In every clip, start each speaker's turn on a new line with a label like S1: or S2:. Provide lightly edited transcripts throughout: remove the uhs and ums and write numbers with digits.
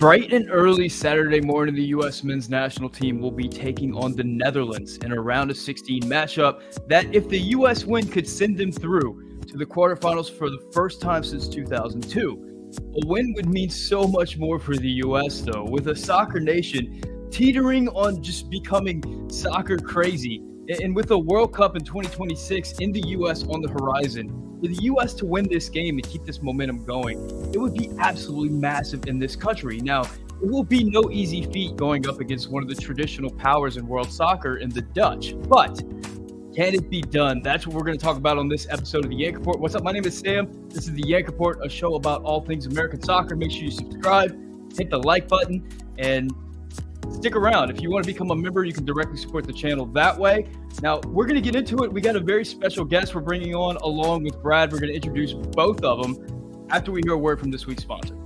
S1: Bright and early Saturday morning, the U.S. men's national team will be taking on the Netherlands in a round of 16 matchup that, if the U.S. win, could send them through to the quarterfinals for the first time since 2002. A win would mean so much more for the U.S., though, with a soccer nation teetering on just becoming soccer crazy. And with the World Cup in 2026 in the U.S. on the horizon, for the U.S. to win this game and keep this momentum going, it would be absolutely massive in this country. Now, it will be no easy feat going up against one of the traditional powers in world soccer in the Dutch. But can it be done? That's what we're going to talk about on this episode of the Yank Report. What's up? My name is Sam. This is the Yank Report, a show about all things American soccer. Make sure you subscribe, hit the like button, and stick around. If you want to become a member, you can directly support the channel that way. Now, we're going to get into it. We got a very special guest we're bringing on along with Brad. We're going to introduce both of them after we hear a word from this week's sponsor.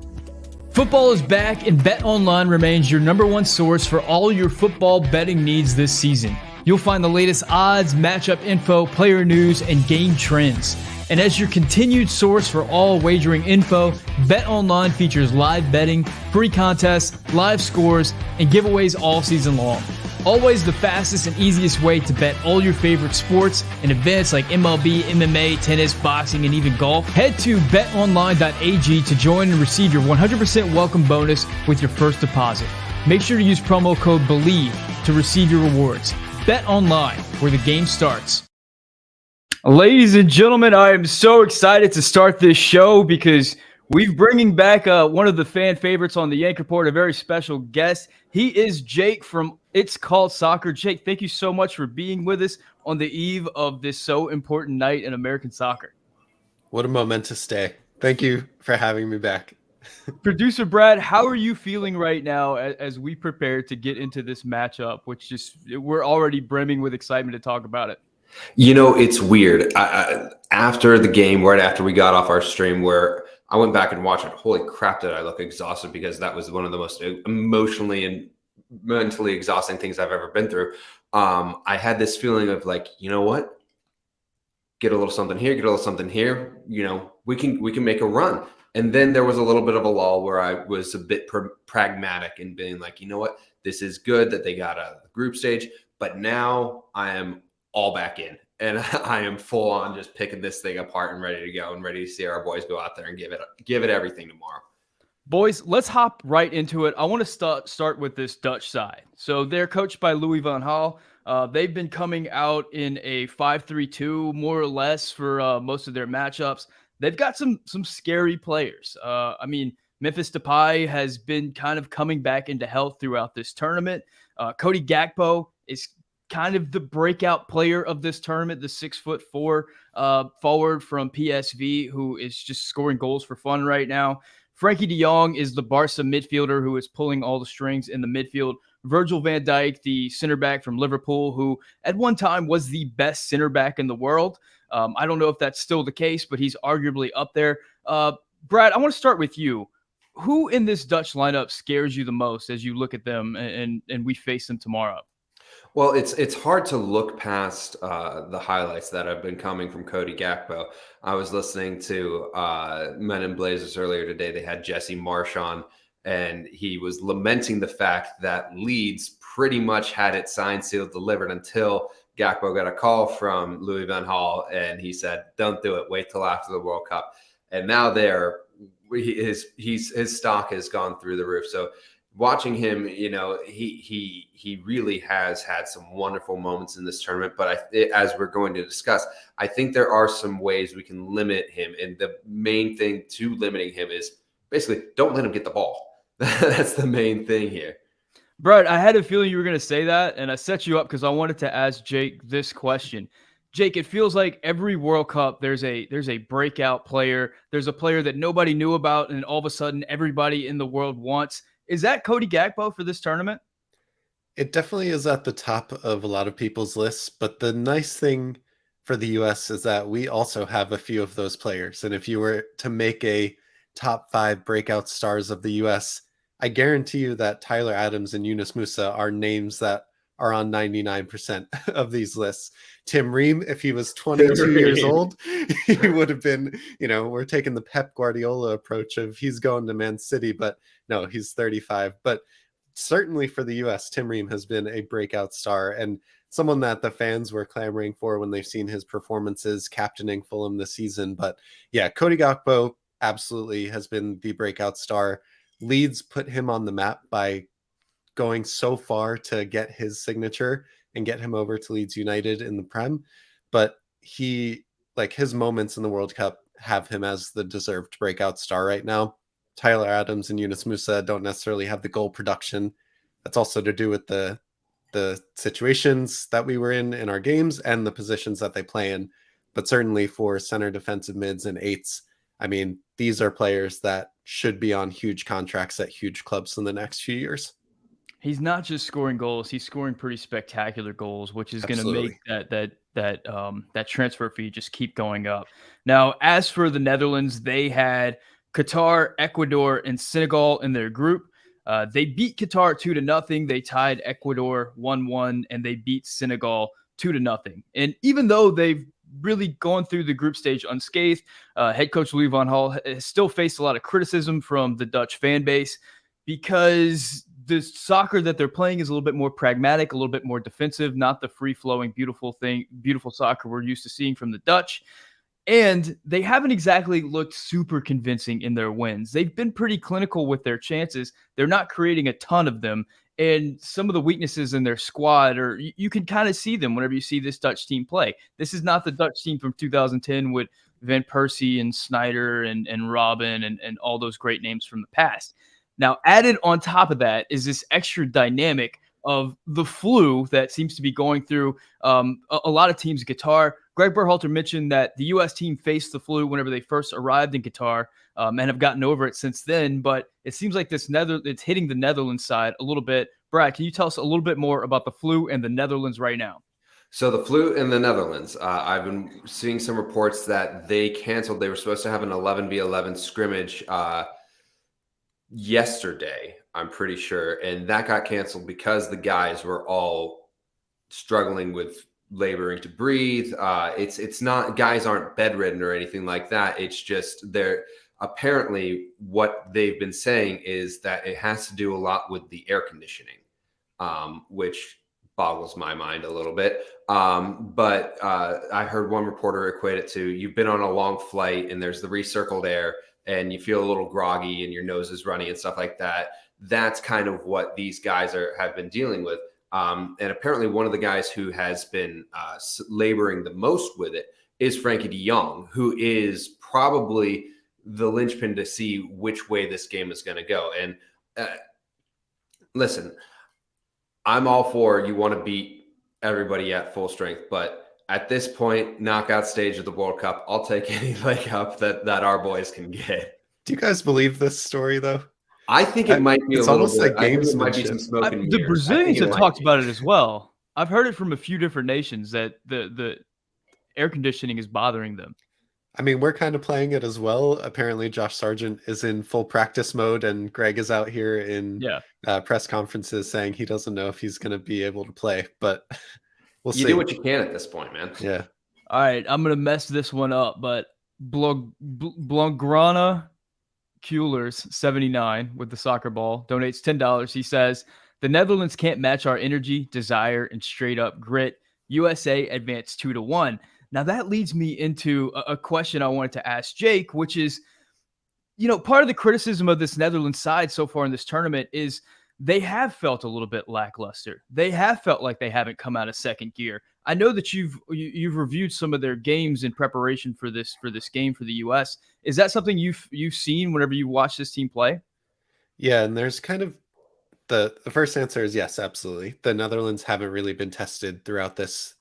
S1: Football is back, and BetOnline remains your number one source for all your football betting needs this season. You'll find the latest odds, matchup info, player news, and game trends. And as your continued source for all wagering info, BetOnline features live betting, free contests, live scores, and giveaways all season long. Always the fastest and easiest way to bet all your favorite sports and events like MLB, MMA, tennis, boxing, and even golf. Head to betonline.ag to join and receive your 100% welcome bonus with your first deposit. Make sure to use promo code BELIEVE to receive your rewards. BetOnline, where the game starts. Ladies and gentlemen, I am so excited to start this show because we're bringing back one of the fan favorites on the Yank Report, a very special guest. He is Jake from It's Called Soccer. Jake, thank you so much for being with us on the eve of this so important night in American soccer.
S2: What a momentous day. Thank you for having me back.
S1: Producer Brad, how are you feeling right now as we prepare to get into this matchup, which just we're already brimming with excitement to talk about it?
S3: You know, it's weird. After the game, right after we got off our stream, where I went back and watched it, holy crap, did I look exhausted, because that was one of the most emotionally and mentally exhausting things I've ever been through. I had this feeling of like, you know what? Get a little something here, get a little something here. You know, we can make a run. And then there was a little bit of a lull where I was a bit pragmatic and being like, you know what? This is good that they got out of the group stage, but now I am all back in, and I am full on just picking this thing apart and ready to go and ready to see our boys go out there and give it everything tomorrow.
S1: Boys, let's hop right into it. I want to start with this Dutch side. So they're coached by Louis van Gaal. They've been coming out in a 5-3-2 more or less for most of their matchups. They've got some scary players. I mean, Memphis Depay has been kind of coming back into health throughout this tournament. Cody Gakpo is kind of the breakout player of this tournament, the 6'4" forward from PSV, who is just scoring goals for fun right now. Frankie de Jong is the Barca midfielder who is pulling all the strings in the midfield. Virgil van Dijk, the center back from Liverpool, who at one time was the best center back in the world. I don't know if that's still the case, but he's arguably up there. Brad, I want to start with you. Who in this Dutch lineup scares you the most as you look at them and we face them tomorrow?
S3: Well, it's hard to look past the highlights that have been coming from Cody Gakpo. I was listening to Men in Blazers earlier today. They had Jesse Marsh on, and he was lamenting the fact that Leeds pretty much had it signed, sealed, delivered until Gakpo got a call from Louis van Gaal, and he said, "Don't do it. Wait till after the World Cup." And now his stock has gone through the roof. So watching him, you know, he really has had some wonderful moments in this tournament. But as we're going to discuss, I think there are some ways we can limit him. And the main thing to limiting him is basically don't let him get the ball. That's the main thing here.
S1: Brad, I had a feeling you were going to say that, and I set you up because I wanted to ask Jake this question. Jake, it feels like every World Cup there's a breakout player. There's a player that nobody knew about, and all of a sudden everybody in the world wants. Is that Cody Gakpo for this tournament?
S2: It definitely is at the top of a lot of people's lists, but the nice thing for the U.S. is that we also have a few of those players. And if you were to make a top 5 breakout stars of the U.S., I guarantee you that Tyler Adams and Yunus Musa are names that are on 99% of these lists. Tim Ream, if he was 22 years old, he would have been, we're taking the Pep Guardiola approach of he's going to Man City, but no, he's 35. But certainly for the US, Tim Ream has been a breakout star and someone that the fans were clamoring for when they've seen his performances captaining Fulham this season. But yeah, Cody Gakpo absolutely has been the breakout star. Leeds put him on the map by going so far to get his signature and get him over to Leeds United in the Prem. But his moments in the World Cup have him as the deserved breakout star right now. Tyler Adams and Yunus Musa don't necessarily have the goal production. That's also to do with the situations that we were in our games and the positions that they play in. But certainly for center defensive mids and eights, I mean, these are players that should be on huge contracts at huge clubs in the next few years.
S1: He's not just scoring goals; he's scoring pretty spectacular goals, which is going to make that transfer fee just keep going up. Now, as for the Netherlands, they had Qatar, Ecuador, and Senegal in their group. They beat Qatar 2-0. They tied Ecuador 1-1, and they beat Senegal 2-0. And even though they've really gone through the group stage unscathed, head coach Louis van Gaal has still faced a lot of criticism from the Dutch fan base because the soccer that they're playing is a little bit more pragmatic, a little bit more defensive, not the free-flowing, beautiful soccer we're used to seeing from the Dutch. And they haven't exactly looked super convincing in their wins. They've been pretty clinical with their chances. They're not creating a ton of them. And some of the weaknesses in their squad you can kind of see them whenever you see this Dutch team play. This is not the Dutch team from 2010 with Van Persie and Snyder and Robin and all those great names from the past. Now, added on top of that is this extra dynamic of the flu that seems to be going through a lot of teams in Qatar. Gregg Berhalter mentioned that the U.S. team faced the flu whenever they first arrived in Qatar and have gotten over it since then. But it seems like it's hitting the Netherlands side a little bit. Brad, can you tell us a little bit more about the flu and the Netherlands right now?
S3: So the flu in the Netherlands, I've been seeing some reports that they canceled. They were supposed to have an 11v11 scrimmage yesterday, I'm pretty sure. And that got canceled because the guys were all struggling with laboring to breathe. It's not, guys aren't bedridden or anything like that. It's just they're apparently what they've been saying is that it has to do a lot with the air conditioning, which boggles my mind a little bit. But I heard one reporter equate it to you've been on a long flight and there's the recircled air and you feel a little groggy and your nose is runny and stuff like that. That's kind of what these guys have been dealing with. And apparently one of the guys who has been laboring the most with it is Frankie de Jong, who is probably the linchpin to see which way this game is going to go. And listen, I'm all for you want to beat everybody at full strength, but at this point, knockout stage of the World Cup, I'll take any leg up that our boys can get.
S2: Do you guys believe this story, though?
S3: I think it might be
S2: it's almost like gamesmanship.
S3: Might be some smoke and
S1: the Brazilians have talked about it as well. I've heard it from a few different nations that the air conditioning is bothering them.
S2: I mean, we're kind of playing it as well. Apparently, Josh Sargent is in full practice mode, and Greg is out here in press conferences saying he doesn't know if he's going to be able to play. But we'll see.
S3: You do what you can at this point, man.
S2: Yeah.
S1: All right, I'm going to mess this one up, but Blaugrana Keulers 79 with the soccer ball donates $10. He says the Netherlands can't match our energy, desire, and straight up grit. USA advanced 2-1. Now that leads me into a question I wanted to ask Jake, which is, part of the criticism of this Netherlands side so far in this tournament is they have felt a little bit lackluster. They have felt like they haven't come out of second gear. I know that you've reviewed some of their games in preparation for this game for the U.S. Is that something you've seen whenever you watch this team play?
S2: Yeah, and there's kind of the first answer is yes, absolutely. The Netherlands haven't really been tested throughout this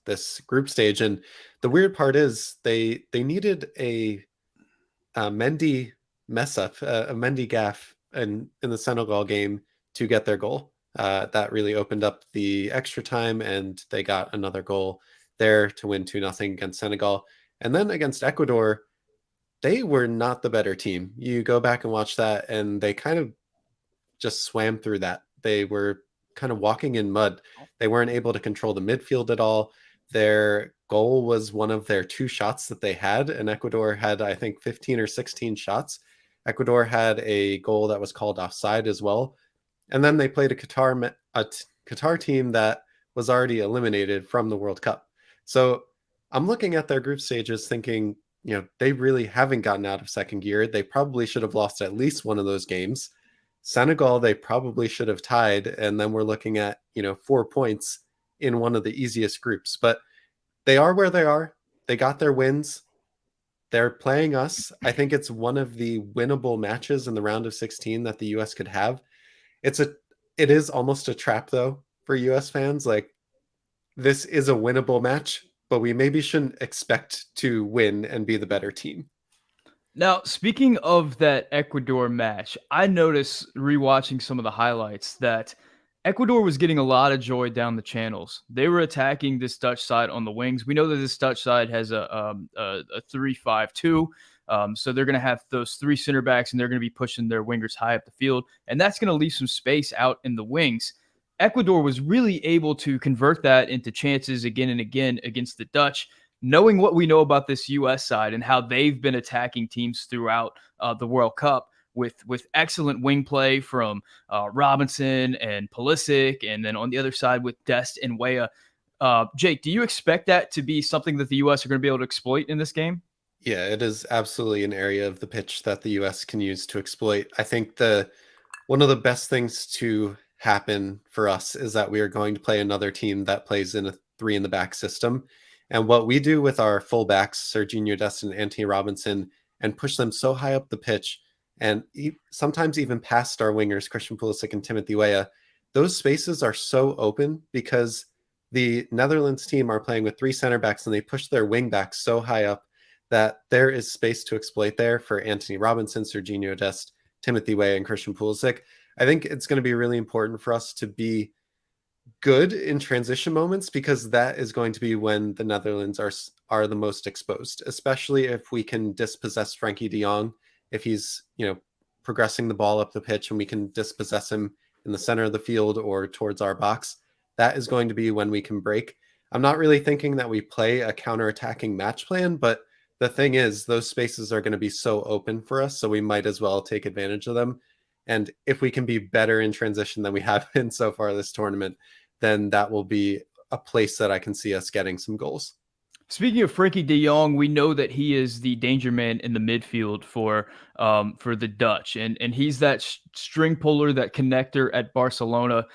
S2: group stage, and the weird part is they needed a Mendy mess up, a Mendy gaffe in the Senegal game to get their goal. That really opened up the extra time, and they got another goal there to win 2-0 against Senegal. And then against Ecuador, they were not the better team. You go back and watch that, and they kind of just swam through that. They were kind of walking in mud. They weren't able to control the midfield at all. Their goal was one of their 2 shots that they had, and Ecuador had, I think, 15 or 16 shots. Ecuador had a goal that was called offside as well. And then they played a Qatar team that was already eliminated from the World Cup. So I'm looking at their group stages thinking, they really haven't gotten out of second gear. They probably should have lost at least one of those games. Senegal, they probably should have tied. And then we're looking at, 4 points in one of the easiest groups. But they are where they are. They got their wins. They're playing us. I think it's one of the winnable matches in the round of 16 that the US could have. It is almost a trap though for US fans. Like, this is a winnable match, but we maybe shouldn't expect to win and be the better team.
S1: Now, speaking of that Ecuador match, I noticed rewatching some of the highlights that Ecuador was getting a lot of joy down the channels. They were attacking this Dutch side on the wings. We know that this Dutch side has a 3-5-2. So they're going to have those 3 center backs, and they're going to be pushing their wingers high up the field. And that's going to leave some space out in the wings. Ecuador was really able to convert that into chances again and again against the Dutch. Knowing what we know about this U.S. side and how they've been attacking teams throughout the World Cup with excellent wing play from Robinson and Pulisic, and then on the other side with Dest and Weah. Jake, do you expect that to be something that the U.S. are going to be able to exploit in this game?
S2: Yeah, it is absolutely an area of the pitch that the US can use to exploit. I think one of the best things to happen for us is that we are going to play another team that plays in a 3 in the back system. And what we do with our fullbacks, Serginho Dest and Anthony Robinson, and push them so high up the pitch, and sometimes even past our wingers, Christian Pulisic and Timothy Weah, those spaces are so open because the Netherlands team are playing with 3 center backs and they push their wing backs so high up that there is space to exploit there for Anthony Robinson, Serginho Dest, Timothy Weah, and Christian Pulisic. I think it's going to be really important for us to be good in transition moments, because that is going to be when the Netherlands are the most exposed, especially if we can dispossess Frankie de Jong. If he's, progressing the ball up the pitch and we can dispossess him in the center of the field or towards our box, that is going to be when we can break. I'm not really thinking that we play a counter-attacking match plan, but the thing is, those spaces are going to be so open for us, so we might as well take advantage of them. And if we can be better in transition than we have been so far this tournament, then that will be a place that I can see us getting some goals.
S1: Speaking of Frankie de Jong, we know that he is the danger man in the midfield for the Dutch, and he's that string puller, that connector at Barcelona.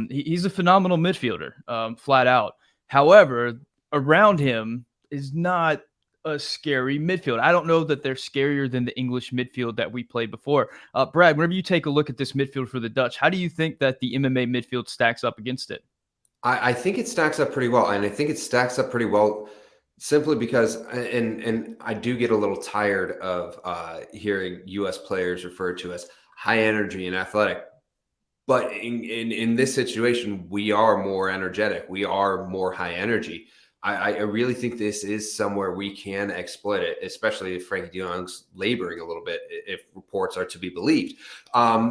S1: He's a phenomenal midfielder, flat out. However, around him is not a scary midfield. I don't know that they're scarier than the English midfield that we played before. Brad, whenever you take a look at this midfield for the Dutch, how do you think that the MMA midfield stacks up against it?
S3: I think it stacks up pretty well, and I think it stacks up pretty well simply because, and I do get a little tired of hearing U.S. players referred to as high energy and athletic. But in this situation, we are more energetic. We are more high energy. I really think this is somewhere we can exploit it, especially if Frankie de Jong's laboring a little bit, if reports are to be believed.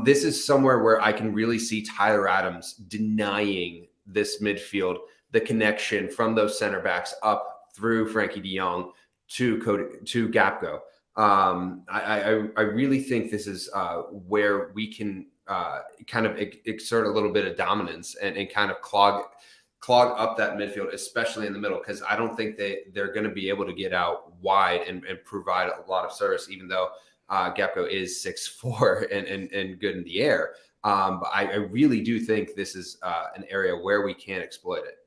S3: This is somewhere where I can really see Tyler Adams denying this midfield the connection from those center backs up through Frankie de Jong to Gapco. I really think this is where we can kind of exert a little bit of dominance and kind of clog up that midfield, especially in the middle, because I don't think they're going to be able to get out wide and provide a lot of service, even though Gapco is 6'4" and good in the air. But I really do think this is an area where we can exploit it.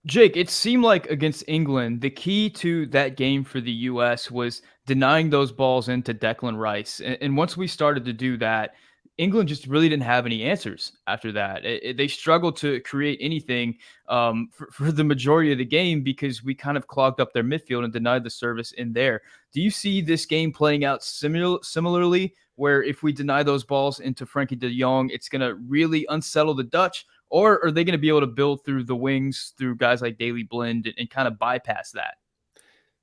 S1: Jake, it seemed like against England, the key to that game for the U.S. was denying those balls into Declan Rice. And once we started to do that, England just really didn't have any answers after that. They struggled to create anything for the majority of the game because we kind of clogged up their midfield and denied the service in there. Do you see this game playing out similarly, where if we deny those balls into Frankie de Jong, it's going to really unsettle the Dutch? Or are they going to be able to build through the wings through guys like Daley Blind and kind of bypass that?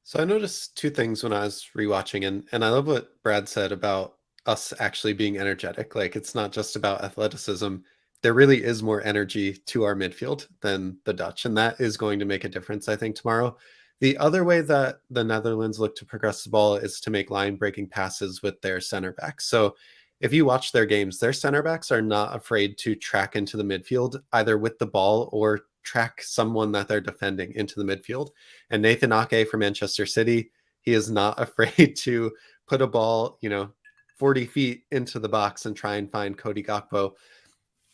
S2: So I noticed 2 things when I was rewatching, and I love what Brad said about us actually being energetic. Like, it's not just about athleticism. there really is more energy to our midfield than the Dutch, and that is going to make a difference, I think, tomorrow. The other way that the Netherlands look to progress the ball is to make line-breaking passes with their center backs. So if you watch their games, their center backs are not afraid to track into the midfield, either with the ball or track someone that they're defending into the midfield. And Nathan Ake for Manchester City, he is not afraid to put a ball, 40 feet into the box and try and find Cody Gakpo.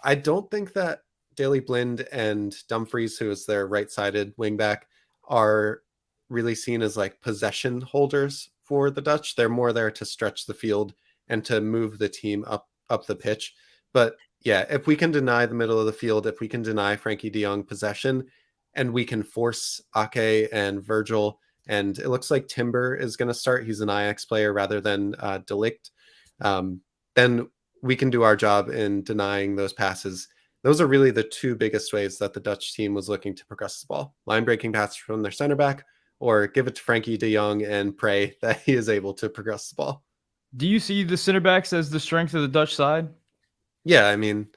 S2: I don't think that Daley Blind and Dumfries, who is their right-sided wingback, are really seen as like possession holders for the Dutch. They're more there to stretch the field and to move the team up the pitch. But yeah, if we can deny the middle of the field, if we can deny Frankie de Jong possession, and we can force Ake and Virgil, and it looks like Timber is going to start. He's an Ajax player rather than De Ligt. Then we can do our job in denying those passes. Those are really the two biggest ways that the Dutch team was looking to progress the ball. Line-breaking passes from their center back, or give it to Frankie de Jong and pray that he is able to progress the ball.
S1: Do you see the center backs as the strength of the Dutch side?
S2: Yeah, I mean,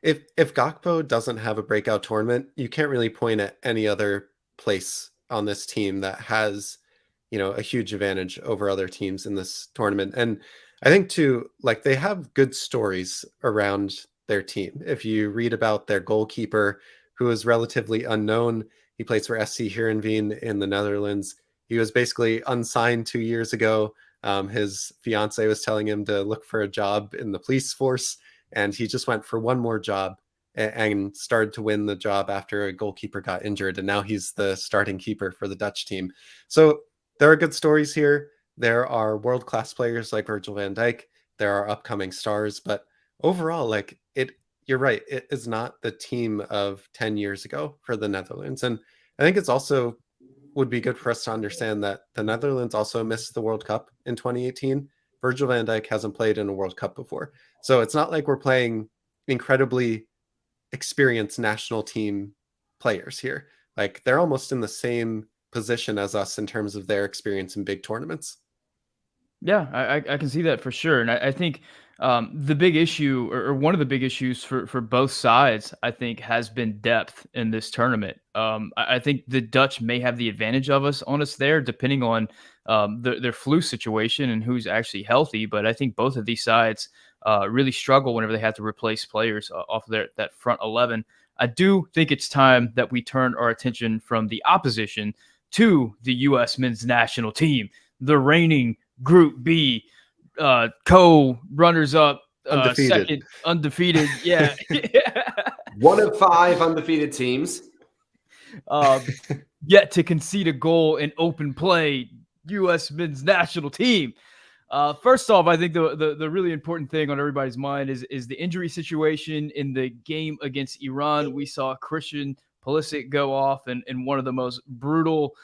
S2: if Gakpo doesn't have a breakout tournament, you can't really point at any other place on this team that has, a huge advantage over other teams in this tournament. And I think too, like, they have good stories around their team. If you read about their goalkeeper, who is relatively unknown, he plays for SC Heerenveen in the Netherlands. He was basically unsigned 2 years ago. His fiance was telling him to look for a job in the police force, and he just went for one more job and started to win the job after a goalkeeper got injured. And now he's the starting keeper for the Dutch team. So there are good stories here. There are world-class players like Virgil van Dijk. There are upcoming stars, but overall, you're right. It is not the team of 10 years ago for the Netherlands. And I think it's also would be good for us to understand that the Netherlands also missed the World Cup in 2018. Virgil van Dijk hasn't played in a World Cup before. So it's not like we're playing incredibly experienced national team players here. Like, they're almost in the same position as us in terms of their experience in big tournaments.
S1: Yeah, I can see that for sure. And I think the big issue, or one of the big issues for both sides, I think, has been depth in this tournament. I think the Dutch may have the advantage of us there, depending on their flu situation and who's actually healthy. But I think both of these sides really struggle whenever they have to replace players off of that front 11. I do think it's time that we turn our attention from the opposition to the U.S. men's national team, the reigning Group B co-runners-up, second undefeated. Yeah.
S3: One of 5 undefeated teams.
S1: Yet to concede a goal in open play, U.S. men's national team. First off, I think the really important thing on everybody's mind is the injury situation in the game against Iran. We saw Christian Pulisic go off in one of the most brutal,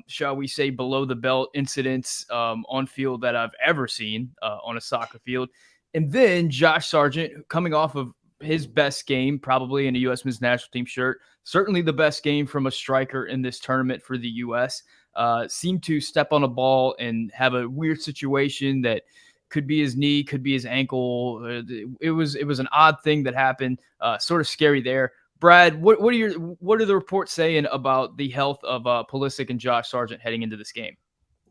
S1: shall we say, below the belt incidents on field that I've ever seen on a soccer field. And then Josh Sargent, coming off of his best game, probably in a U.S. men's national team shirt, certainly the best game from a striker in this tournament for the U.S., seemed to step on a ball and have a weird situation that could be his knee, could be his ankle. It was an odd thing that happened, sort of scary there. Brad, what are the reports saying about the health of Pulisic and Josh Sargent heading into this game?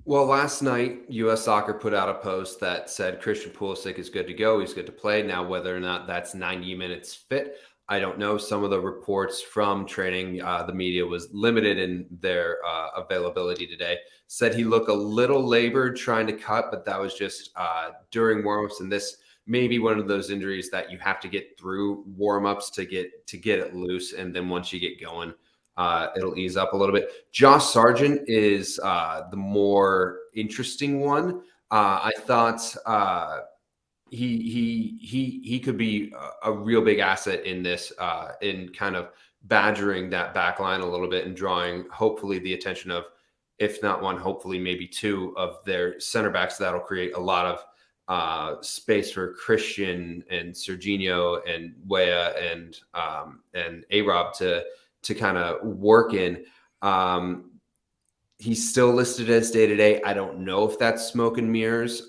S3: Well, last night, U.S. Soccer put out a post that said Christian Pulisic is good to go. He's good to play. Now, whether or not that's 90 minutes fit, I don't know. Some of the reports from training, the media was limited in their availability today. Said he looked a little labored trying to cut, but that was just during warmups. And this may be one of those injuries that you have to get through warmups to get it loose, and then once you get going, it'll ease up a little bit. Josh Sargent is the more interesting one. I thought he could be a real big asset in this, in kind of badgering that back line a little bit and drawing hopefully the attention of, if not one, hopefully maybe 2 of their center backs. That'll create a lot of space for Christian and Serginho and Weah and A-Rob to kind of work in. He's still listed as day-to-day. I don't know if that's smoke and mirrors.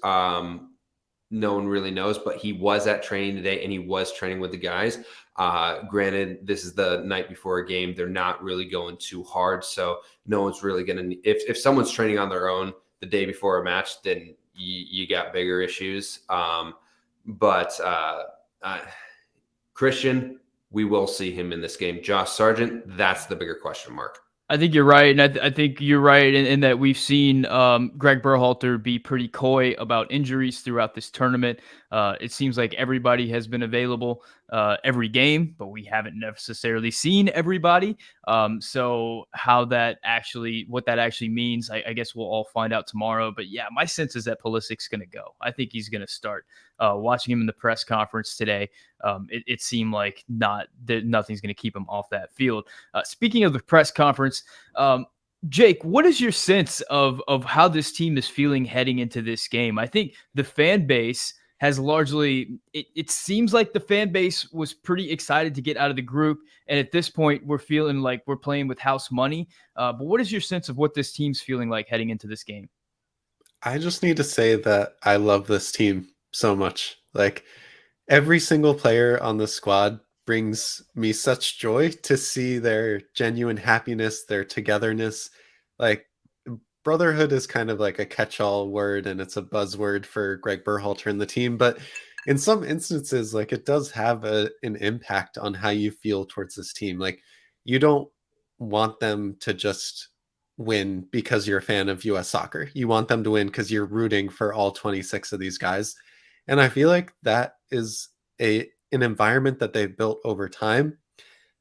S3: no one really knows, but he was at training today and he was training with the guys. Granted, this is the night before a game. They're not really going too hard. So no one's really going to, if someone's training on their own the day before a match, then you got bigger issues. But Christian, we will see him in this game. Josh Sargent, that's the bigger question mark.
S1: I think you're right, and I think you're right in that we've seen Gregg Berhalter be pretty coy about injuries throughout this tournament. It seems like everybody has been available every game, but we haven't necessarily seen everybody. So what that actually means, I guess we'll all find out tomorrow. But yeah, my sense is that Pulisic's going to go. I think he's going to start. Watching him in the press conference today, it seemed like nothing's going to keep him off that field. Speaking of the press conference, Jake, what is your sense of how this team is feeling heading into this game? I think the fan base has largely, it seems like the fan base was pretty excited to get out of the group. And at this point, we're feeling like we're playing with house money. But what is your sense of what this team's feeling like heading into this game?
S2: I just need to say that I love this team so much. Like, every single player on the squad brings me such joy to see their genuine happiness, their togetherness. Like, brotherhood is kind of like a catch-all word, and it's a buzzword for Gregg Berhalter and the team. But in some instances, like, it does have an impact on how you feel towards this team. Like, you don't want them to just win because you're a fan of US soccer. You want them to win because you're rooting for all 26 of these guys. And I feel like that is an environment that they've built over time.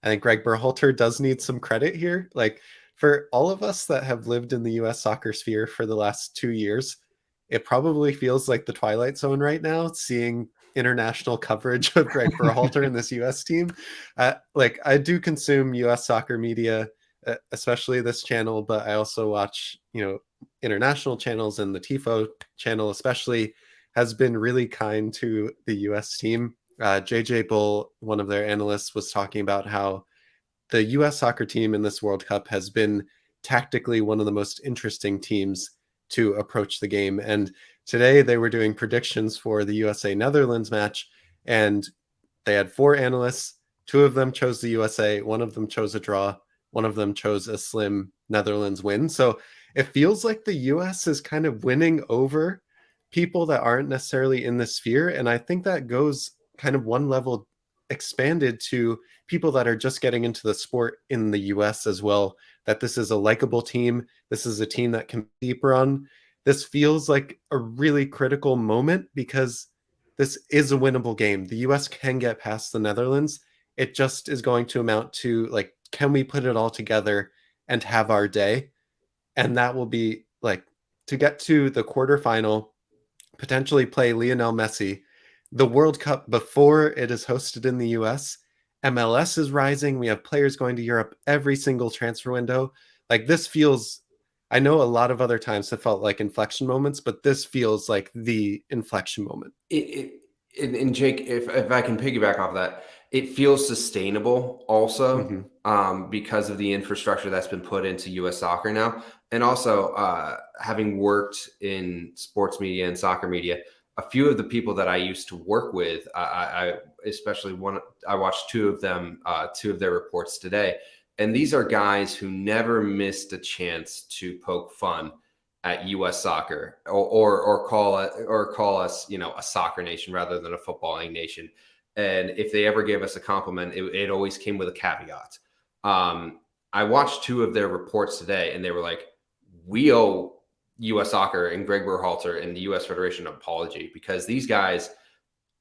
S2: I think Gregg Berhalter does need some credit here. Like, for all of us that have lived in the US soccer sphere for the last 2 years, it probably feels like the Twilight Zone right now, seeing international coverage of Gregg Berhalter and this US team. Like, I do consume US soccer media, especially this channel, but I also watch, international channels, and the TIFO channel especially has been really kind to the US team. JJ Bull, one of their analysts, was talking about how the US soccer team in this World Cup has been tactically one of the most interesting teams to approach the game. And today they were doing predictions for the USA-Netherlands match, and they had 4 analysts. 2 of them chose the USA, 1 of them chose a draw, 1 of them chose a slim Netherlands win. So it feels like the US is kind of winning over people that aren't necessarily in the sphere. And I think that goes kind of one level expanded to people that are just getting into the sport in the US as well, that this is a likable team. This is a team that can deep run. This feels like a really critical moment because this is a winnable game. The US can get past the Netherlands. It just is going to amount to, like, can we put it all together and have our day? And that will be like, to get to the quarterfinal, potentially play Lionel Messi, the World Cup before it is hosted in the US. MLS is rising. We have players going to Europe every single transfer window. Like, this feels, I know a lot of other times have felt like inflection moments, but this feels like the inflection moment.
S3: And Jake, if I can piggyback off that, it feels sustainable also, because of the infrastructure that's been put into U.S. soccer now. And also, having worked in sports media and soccer media, a few of the people that I used to work with, I especially I watched 2 of them, 2 of their reports today. And these are guys who never missed a chance to poke fun at U.S. soccer or call us, a soccer nation rather than a footballing nation. And if they ever gave us a compliment, it always came with a caveat. I watched 2 of their reports today, and they were like, we owe U.S. soccer and Gregg Berhalter and the U.S. Federation an apology, because these guys,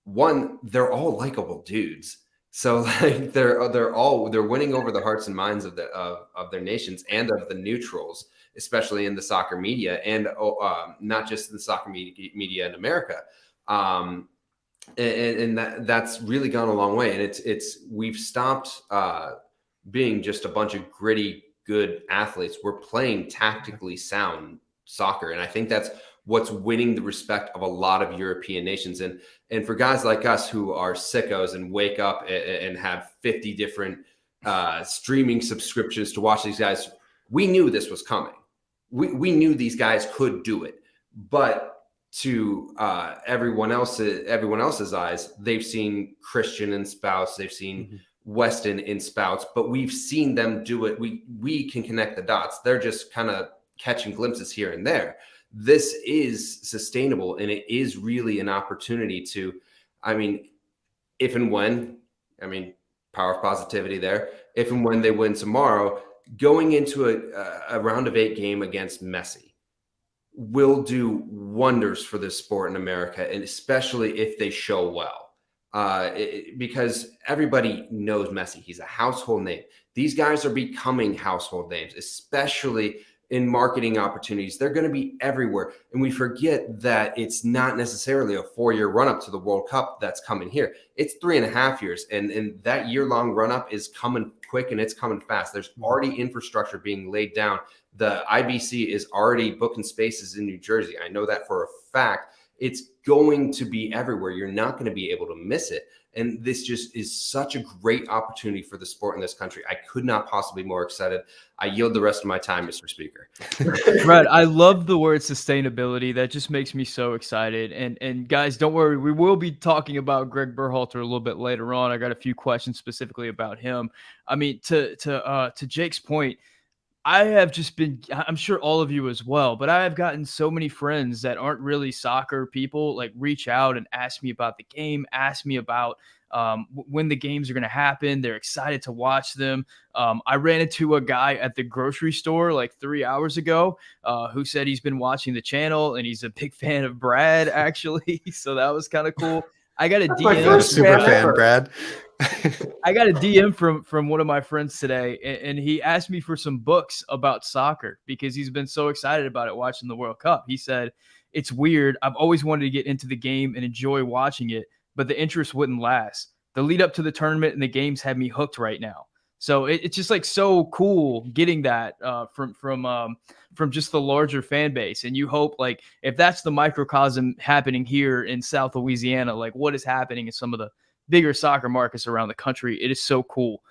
S3: one, they're all likable dudes. So like they're winning over the hearts and minds of their nations and of the neutrals, especially in the soccer media, and not just the soccer media in America. And that's really gone a long way. And we've stopped being just a bunch of gritty, good athletes. We're playing tactically sound soccer. And I think that's what's winning the respect of a lot of European nations. And for guys like us who are sickos and wake up and have 50 different streaming subscriptions to watch these guys, we knew this was coming. We knew these guys could do it. But to everyone else's eyes, they've seen Christian in spouts, they've seen Weston in spouts, but we've seen them do it. We can connect the dots. They're just kind of catching glimpses here and there. This is sustainable, and it is really an opportunity to, I mean, if and when, I mean, power of positivity there, if and when they win tomorrow, going into a round of 8 game against Messi will do wonders for this sport in America, and especially if they show well. Because everybody knows Messi. He's a household name. These guys are becoming household names, especially in marketing opportunities. They're going to be everywhere. And we forget that it's not necessarily a 4-year run-up to the World Cup that's coming here. It's 3.5 years. And that year-long run-up is coming quick, and it's coming fast. There's already infrastructure being laid down. The IBC is already booking spaces in New Jersey. I know that for a fact. It's going to be everywhere. You're not going to be able to miss it. And this just is such a great opportunity for the sport in this country. I could not possibly be more excited. I yield the rest of my time, Mr. Speaker.
S1: Brad, I love the word sustainability. That just makes me so excited. And guys, don't worry. We will be talking about Gregg Berhalter a little bit later on. I got a few questions specifically about him. I mean, to Jake's point, I have just been, I'm sure all of you as well, but I have gotten so many friends that aren't really soccer people, like reach out and ask me about the game, ask me about when the games are going to happen. They're excited to watch them. I ran into a guy at the grocery store like 3 hours ago who said he's been watching the channel and he's a big fan of Brad, actually. So that was kind of cool. I got a DM.
S2: Super fan, Brad.
S1: I got a DM from one of my friends today, and he asked me for some books about soccer because he's been so excited about it watching the World Cup. He said, it's weird. I've always wanted to get into the game and enjoy watching it, but the interest wouldn't last. The lead up to the tournament and the games had me hooked right now. So it's just like so cool getting that from just the larger fan base. And you hope, like, if that's the microcosm happening here in South Louisiana, like what is happening in some of the bigger soccer markets around the country, it is so cool.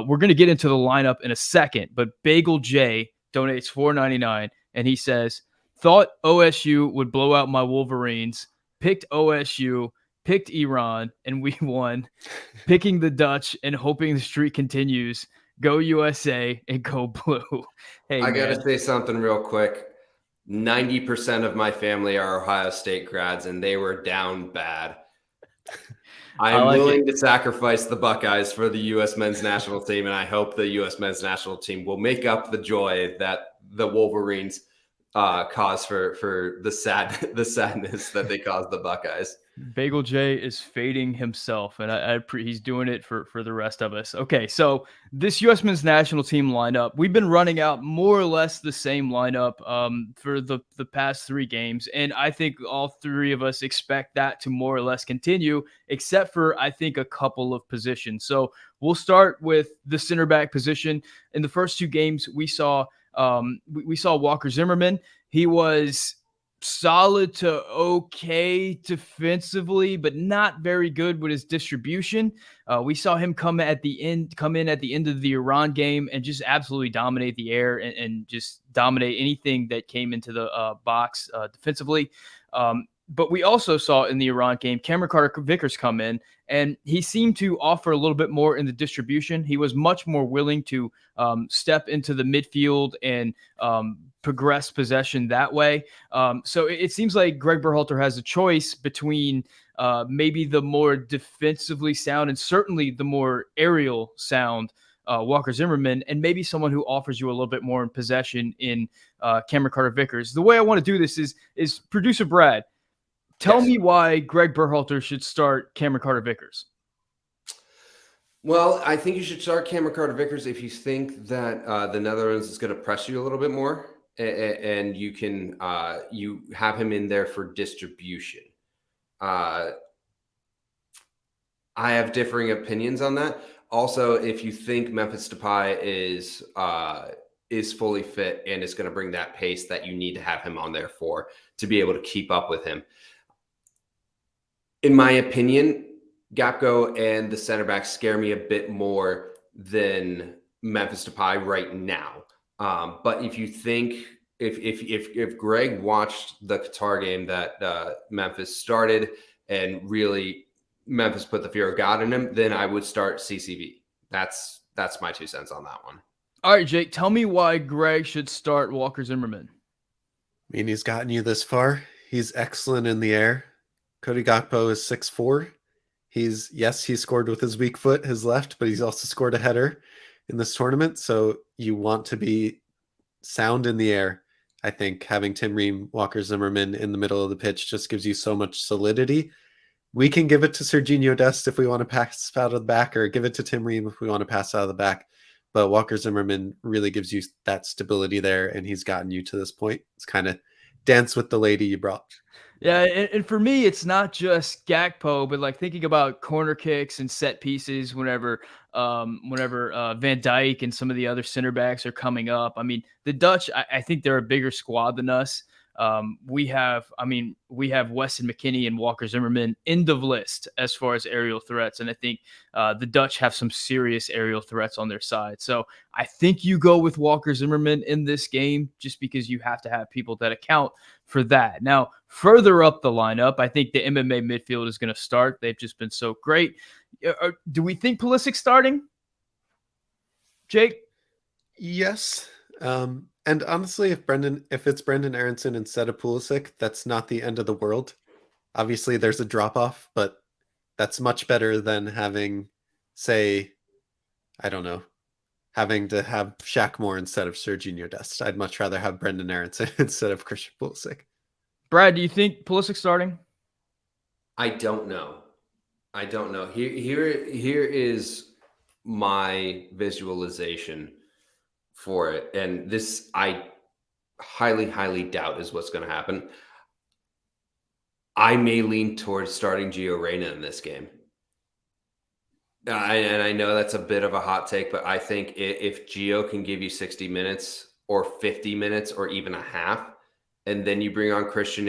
S1: We're going to get into the lineup in a second, but Bagel J donates $4.99, and he says, thought OSU would blow out my Wolverines, picked OSU, picked Iran, and we won. Picking the Dutch and hoping the streak continues. Go USA and go blue. Hey,
S3: I got to say something real quick. 90% of my family are Ohio State grads, and they were down bad. I am willing to sacrifice the Buckeyes for the U.S. men's national team, and I hope the U.S. men's national team will make up the joy that the Wolverines cause for the sadness that they caused the Buckeyes.
S1: Bagel J is fading himself, and he's doing it for the rest of us. Okay, so this U.S. men's national team lineup, we've been running out more or less the same lineup for the past 3 games, and I think all 3 of us expect that to more or less continue, except for, I think, a couple of positions. So we'll start with the center back position. In the first 2 games, we saw Walker Zimmerman. He was solid to okay defensively, but not very good with his distribution. We saw him come in at the end of the Iran game and just absolutely dominate the air and just dominate anything that came into the box defensively. But we also saw in the Iran game, Cameron Carter-Vickers come in, and he seemed to offer a little bit more in the distribution. He was much more willing to step into the midfield and progress possession that way. So it seems like Gregg Berhalter has a choice between maybe the more defensively sound and certainly the more aerial sound Walker Zimmerman, and maybe someone who offers you a little bit more in possession in Cameron Carter-Vickers. The way I want to do this is producer Brad, tell me why Gregg Berhalter should start Cameron Carter-Vickers.
S3: Well, I think you should start Cameron Carter-Vickers if you think that the Netherlands is going to press you a little bit more, and you can you have him in there for distribution. I have differing opinions on that. Also, if you think Memphis Depay is fully fit and is going to bring that pace that you need to have him on there for to be able to keep up with him. In my opinion, Gakpo and the center backs scare me a bit more than Memphis Depay right now. But if you think if Gregg watched the Qatar game that Memphis started and really Memphis put the fear of God in him, then I would start CCV. That's my 2 cents on that one.
S1: All right, Jake, tell me why Gregg should start Walker Zimmerman.
S2: I mean, he's gotten you this far. He's excellent in the air. Cody Gakpo is 6'4". He scored with his weak foot, his left, but he's also scored a header in this tournament. So you want to be sound in the air. I think having Tim Ream, Walker Zimmerman in the middle of the pitch just gives you so much solidity. We can give it to Serginho Dest if we want to pass out of the back, or give it to Tim Ream if we want to pass out of the back. But Walker Zimmerman really gives you that stability there, and he's gotten you to this point. It's kind of dance with the lady you brought.
S1: Yeah, and for me, it's not just Gakpo, but like thinking about corner kicks and set pieces whenever Van Dijk and some of the other center backs are coming up. I mean, the Dutch, I think they're a bigger squad than us. We have Weston McKennie and Walker Zimmerman end of list as far as aerial threats. And I think the Dutch have some serious aerial threats on their side. So I think you go with Walker Zimmerman in this game just because you have to have people that account for that. Now, further up the lineup, I think the MMA midfield is going to start. They've just been so great. Do we think Pulisic starting? Jake?
S2: Yes. And honestly, if it's Brendan Aronson instead of Pulisic, that's not the end of the world. Obviously, there's a drop off, but that's much better than having, say, I don't know, having to have Shaq Moore instead of Serginho Dest. I'd much rather have Brendan Aronson instead of Christian Pulisic.
S1: Brad, do you think Pulisic starting?
S3: I don't know. Here is my visualization for it, and this I highly doubt is what's going to happen. I may lean towards starting Gio Reyna in this game. And I know that's a bit of a hot take, but I think if Gio can give you 60 minutes or 50 minutes or even a half, and then you bring on Christian,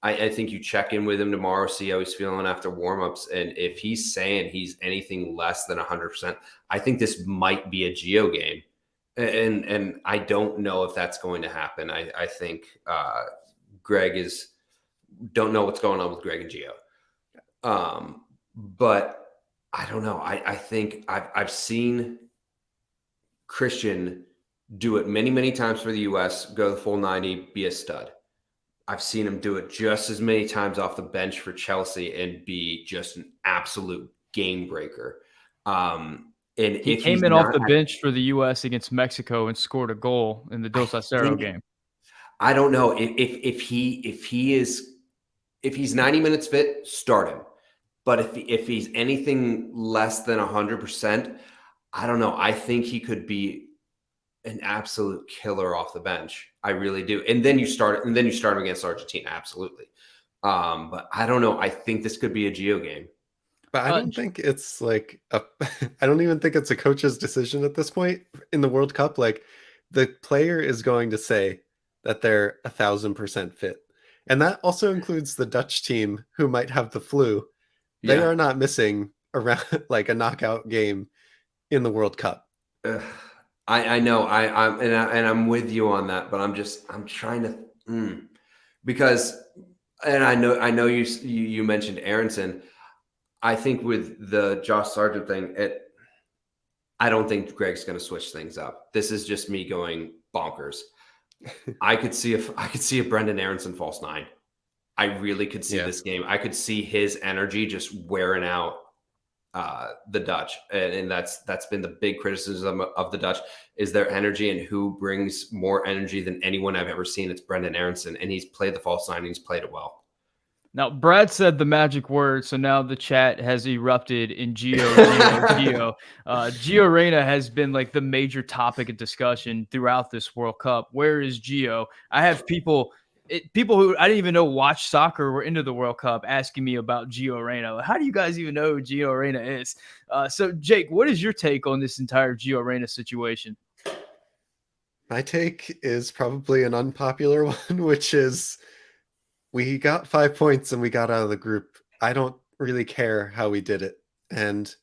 S3: I think you check in with him tomorrow, see how he's feeling after warmups. And if he's saying he's anything less than 100%, I think this might be a Gio game. And I don't know if that's going to happen. I think Gregg don't know what's going on with Gregg and Gio. But I don't know. I think I've seen Christian do it many times for the U.S., go the full 90, be a stud. I've seen him do it just as many times off the bench for Chelsea and be just an absolute game breaker. And
S1: he came in off the bench for the U.S. against Mexico and scored a goal in the Dos Acero game.
S3: I don't know if he's 90 minutes fit, start him. But if he's anything less than 100%, I don't know. I think he could be an absolute killer off the bench. I really do. And then you start him against Argentina, absolutely. But I don't know. I think this could be a Gio game.
S2: But I don't think it's like I don't even think it's a coach's decision at this point in the World Cup. Like, the player is going to say that they're 1,000% fit. And that also includes the Dutch team who might have the flu. They are not missing around like a knockout game in the World Cup.
S3: I know I'm with you on that, but I'm trying to because, and I know you mentioned Aronson. I think with the Josh Sargent thing, I don't think Gregg's going to switch things up. This is just me going bonkers. I could see a Brendan Aronson false nine. I really could see this game. I could see his energy just wearing out the Dutch, and that's been the big criticism of the Dutch is their energy, and who brings more energy than anyone I've ever seen. It's Brendan Aronson, and he's played the false nine, and he's played it well.
S1: Now, Brad said the magic word, so now the chat has erupted in Gio. Gio Reyna has been like the major topic of discussion throughout this World Cup. Where is Gio? I have people who I didn't even know watch soccer were into the World Cup asking me about Gio Reyna. How do you guys even know who Gio Reyna is? So, Jake, what is your take on this entire Gio Reyna situation?
S2: My take is probably an unpopular one, which is we got 5 points and we got out of the group. I don't really care how we did it. And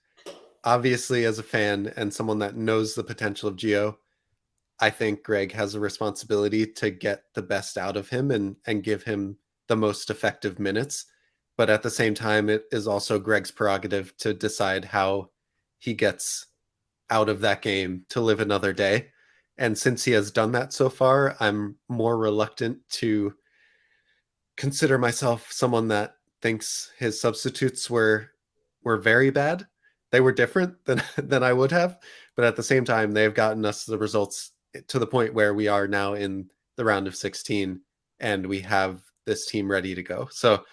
S2: obviously, as a fan and someone that knows the potential of Gio, I think Gregg has a responsibility to get the best out of him and give him the most effective minutes. But at the same time, it is also Gregg's prerogative to decide how he gets out of that game to live another day. And since he has done that so far, I'm more reluctant to consider myself someone that thinks his substitutes were very bad. They were different than I would have, but at the same time, they've gotten us the results to the point where we are now in the round of 16 and we have this team ready to go. So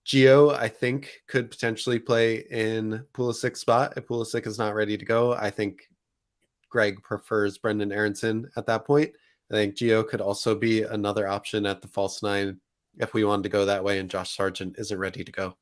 S2: Gio, I think, could potentially play in Pulisic's spot if Pulisic is not ready to go. I think Gregg prefers Brenden Aaronson at that point. I think Gio could also be another option at the false nine if we wanted to go that way and Josh Sargent isn't ready to go.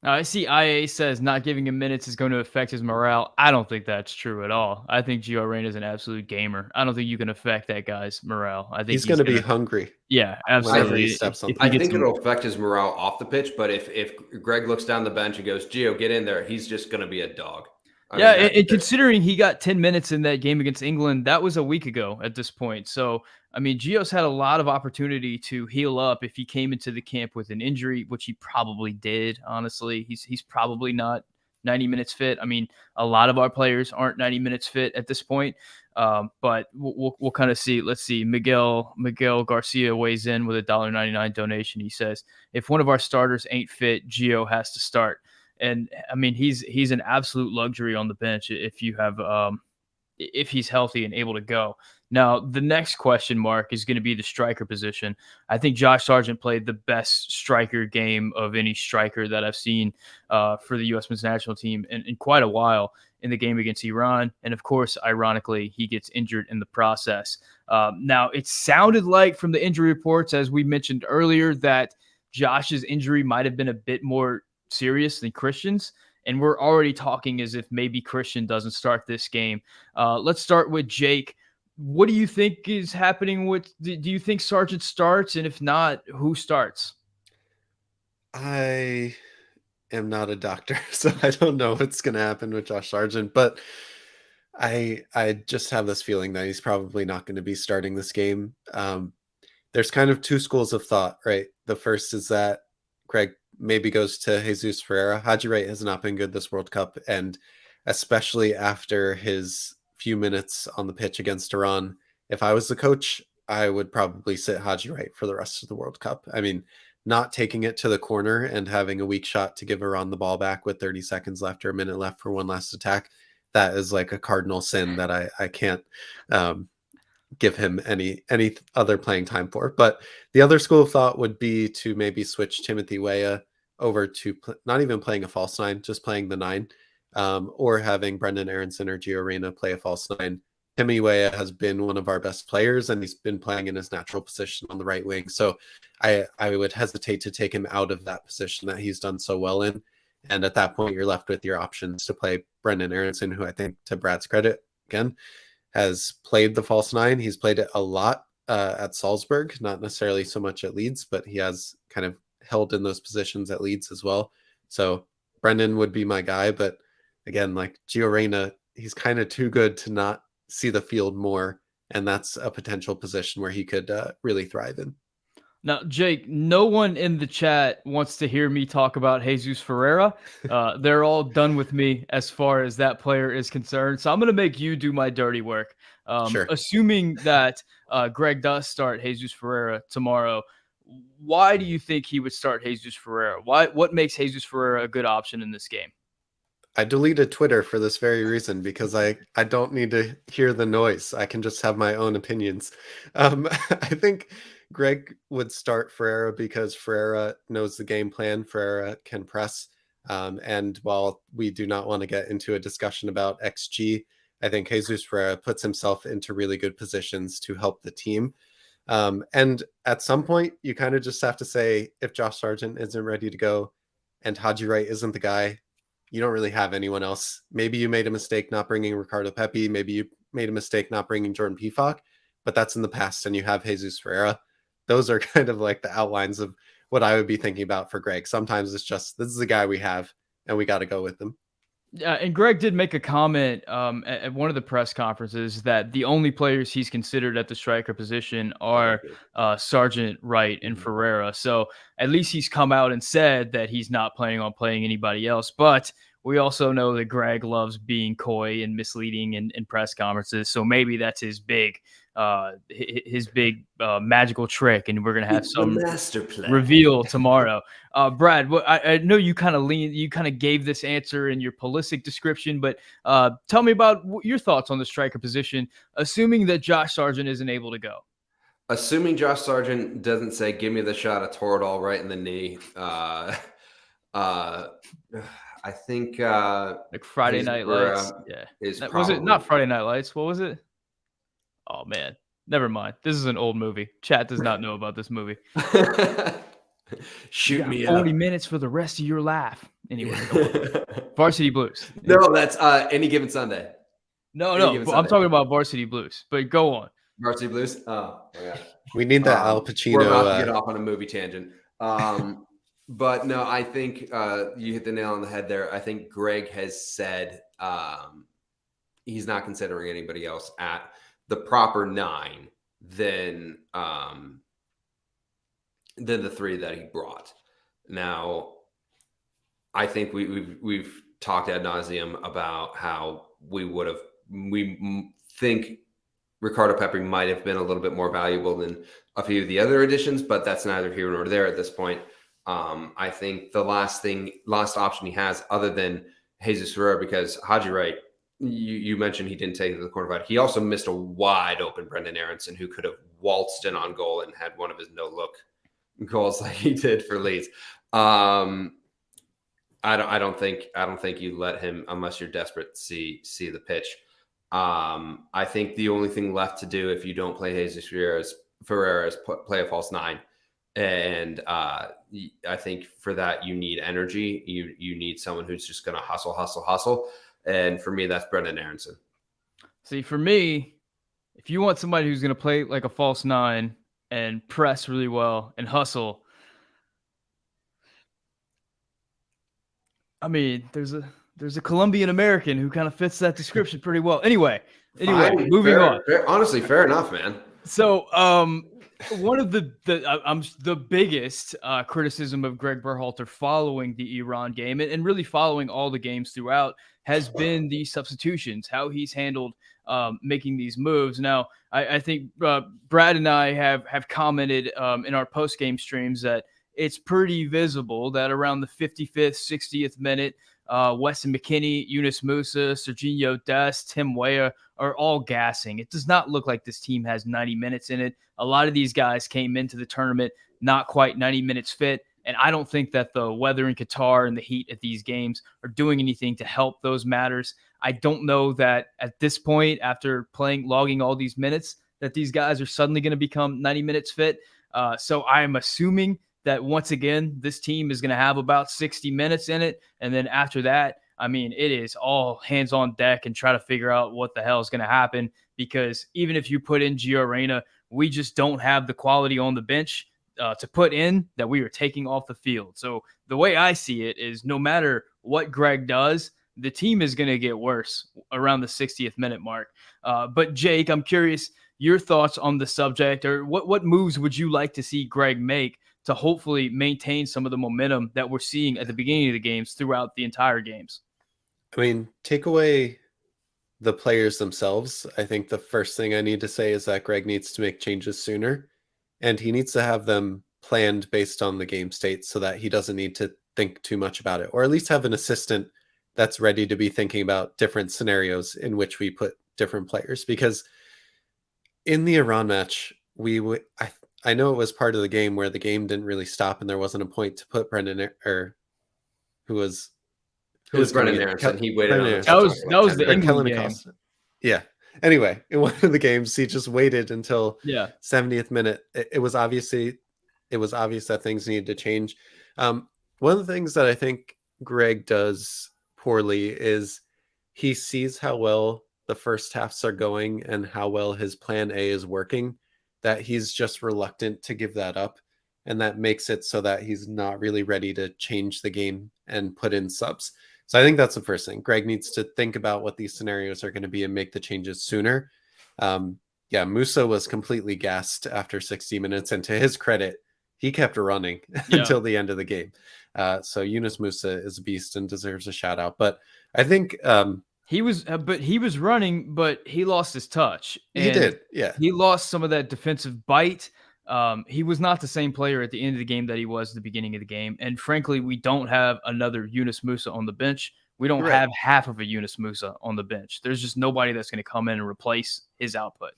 S1: I see IA says not giving him minutes is going to affect his morale. I don't think that's true at all. I think Gio Reyna is an absolute gamer. I don't think you can affect that guy's morale. I think
S2: he's going to be hungry.
S1: Yeah,
S2: whenever
S1: absolutely.
S2: he steps on.
S3: I think it'll affect his morale off the pitch, but if Gregg looks down the bench and goes, Gio, get in there, he's just going to be a dog.
S1: And considering he got 10 minutes in that game against England, that was a week ago at this point. So, I mean, Gio's had a lot of opportunity to heal up if he came into the camp with an injury, which he probably did, honestly. He's probably not 90 minutes fit. I mean, a lot of our players aren't 90 minutes fit at this point. But we'll kind of see. Let's see. Miguel Garcia weighs in with a $1.99 donation. He says, if one of our starters ain't fit, Gio has to start. And I mean, he's an absolute luxury on the bench if you have if he's healthy and able to go. Now, the next question mark is going to be the striker position. I think Josh Sargent played the best striker game of any striker that I've seen for the U.S. men's national team in quite a while in the game against Iran. And of course, ironically, he gets injured in the process. Now, it sounded like from the injury reports, as we mentioned earlier, that Josh's injury might have been a bit more serious than Christian's, and we're already talking as if maybe Christian doesn't start this game. Let's start with Jake. What do you think is happening with? Do you think Sargent starts, and if not, who starts?
S2: I am not a doctor, so I don't know what's going to happen with Josh Sargent, but I just have this feeling that he's probably not going to be starting this game. There's kind of two schools of thought, right? The first is that Gregg maybe goes to Jesus Ferreira. Haji Wright has not been good this World Cup, and especially after his few minutes on the pitch against Iran, if I was the coach, I would probably sit Haji Wright for the rest of the World Cup. I mean, not taking it to the corner and having a weak shot to give Iran the ball back with 30 seconds left or a minute left for one last attack, that is like a cardinal sin that I can't give him any other playing time for. But the other school of thought would be to maybe switch Timothy Weah over to not even playing a false nine, just playing the 9, or having Brenden Aaronson or Gio Reyna play a false 9. Timmy Weah has been one of our best players, and he's been playing in his natural position on the right wing. So I would hesitate to take him out of that position that he's done so well in. And at that point, you're left with your options to play Brenden Aaronson, who I think, to Brad's credit, again, has played the false 9. He's played it a lot at Salzburg, not necessarily so much at Leeds, but he has kind of held in those positions at Leeds as well. So Brenden would be my guy. But again, like Gio Reyna, he's kind of too good to not see the field more. And that's a potential position where he could really thrive in.
S1: Now, Jake, no one in the chat wants to hear me talk about Jesus Ferreira. They're all done with me as far as that player is concerned. So I'm going to make you do my dirty work.
S2: Sure.
S1: Assuming that Gregg does start Jesus Ferreira tomorrow, why do you think he would start Jesus Ferreira? What makes Jesus Ferreira a good option in this game?
S2: I deleted Twitter for this very reason, because I don't need to hear the noise. I can just have my own opinions. I think Gregg would start Ferreira because Ferreira knows the game plan. Ferreira can press. And while we do not want to get into a discussion about XG, I think Jesus Ferreira puts himself into really good positions to help the team. And at some point, you kind of just have to say, if Josh Sargent isn't ready to go and Haji Wright isn't the guy, you don't really have anyone else. Maybe you made a mistake not bringing Ricardo Pepi. Maybe you made a mistake not bringing Jordan Pefok, but that's in the past, and you have Jesus Ferreira. Those are kind of like the outlines of what I would be thinking about for Gregg. Sometimes it's just, this is the guy we have, and we got to go with him.
S1: Yeah, and Greg did make a comment at one of the press conferences that the only players he's considered at the striker position are Sergeant Wright and Ferreira. So at least he's come out and said that he's not planning on playing anybody else. But we also know that Greg loves being coy and misleading in press conferences. So maybe that's his big magical trick, and we're gonna have some
S3: master plan
S1: reveal tomorrow. Brad, I know you kind of gave this answer in your Pulisic description, but tell me about your thoughts on the striker position, assuming that Josh Sargent isn't able to go.
S3: Assuming Josh Sargent doesn't say, "Give me the shot of Toradol right in the knee." I think
S1: Like Friday Night Lights. Yeah. Was it not Friday Night Lights? What was it? Oh man, never mind. This is an old movie. Chat does not know about this movie.
S3: Shoot me
S1: 40
S3: up.
S1: minutes for the rest of your life. Anyway, Varsity Blues.
S3: No, that's Any Given Sunday.
S1: No, I'm talking about Varsity Blues. But go on.
S3: Varsity Blues. Oh yeah.
S2: We need that Al Pacino.
S3: We're about to get off on a movie tangent. But no, I think you hit the nail on the head there. I think Greg has said he's not considering anybody else at the proper 9 than the 3 that he brought. Now, I think we've talked ad nauseum about how we think Ricardo Pepi might have been a little bit more valuable than a few of the other additions, but that's neither here nor there at this point. I think the last option he has, other than Jesus Ferreira, because Haji Wright, you mentioned he didn't take the corner fight. He also missed a wide open Brendan Aronson who could have waltzed in on goal and had one of his no-look goals like he did for Leeds. I don't think you let him unless you're desperate to see the pitch. I think the only thing left to do if you don't play Jesus Ferreira is play a false 9. And I think for that you need energy. You need someone who's just going to hustle. And for me, that's Brendan Aronson.
S1: See, for me, if you want somebody who's going to play like a false 9 and press really well and hustle, I mean, there's a Colombian American who kind of fits that description pretty well. Anyway, moving on.
S3: Honestly, fair enough, man.
S1: So, one of the biggest criticism of Gregg Berhalter following the Iran game and really following all the games throughout has been the substitutions, how he's handled making these moves. Now, I think Brad and I have commented in our post-game streams that it's pretty visible that around the 55th, 60th minute, Weston McKennie, Yunus Musa, Serginho Dest, Tim Weah are all gassing. It does not look like this team has 90 minutes in it. A lot of these guys came into the tournament not quite 90 minutes fit, and I don't think that the weather in Qatar and the heat at these games are doing anything to help those matters. I don't know that at this point, after logging all these minutes, that these guys are suddenly going to become 90 minutes fit. So I'm assuming that once again, this team is going to have about 60 minutes in it. And then after that, I mean, it is all hands on deck and try to figure out what the hell is going to happen, because even if you put in Gio Reyna, we just don't have the quality on the bench to put in that we are taking off the field. So the way I see it is no matter what Greg does, the team is going to get worse around the 60th minute mark. But Jake, I'm curious your thoughts on the subject, or what moves would you like to see Greg make to hopefully maintain some of the momentum that we're seeing at the beginning of the games throughout the entire games?
S2: I mean, take away the players themselves. I think the first thing I need to say is that Greg needs to make changes sooner, and he needs to have them planned based on the game state so that he doesn't need to think too much about it, or at least have an assistant that's ready to be thinking about different scenarios in which we put different players. Because in the Iran match, I know it was part of the game where the game didn't really stop and there wasn't a point to put Brendan, or who was
S3: Brendan Aronson. He waited on
S1: that was the England game.
S2: Yeah. Anyway, in one of the games, he just waited until 70th minute. It was obvious that things needed to change. One of the things that I think Greg does poorly is he sees how well the first halves are going and how well his plan A is working, that he's just reluctant to give that up. And that makes it so that he's not really ready to change the game and put in subs. So I think that's the first thing. Gregg needs to think about what these scenarios are going to be and make the changes sooner. Yeah, Musa was completely gassed after 60 minutes, and to his credit, he kept running until the end of the game. So Yunus Musa is a beast and deserves a shout out. But I think
S1: he was running, but he lost his touch.
S2: He did, yeah.
S1: He lost some of that defensive bite. He was not the same player at the end of the game that he was at the beginning of the game. And frankly, we don't have another Yunus Musa on the bench. We don't have half of a Yunus Musa on the bench. There's just nobody that's going to come in and replace his output.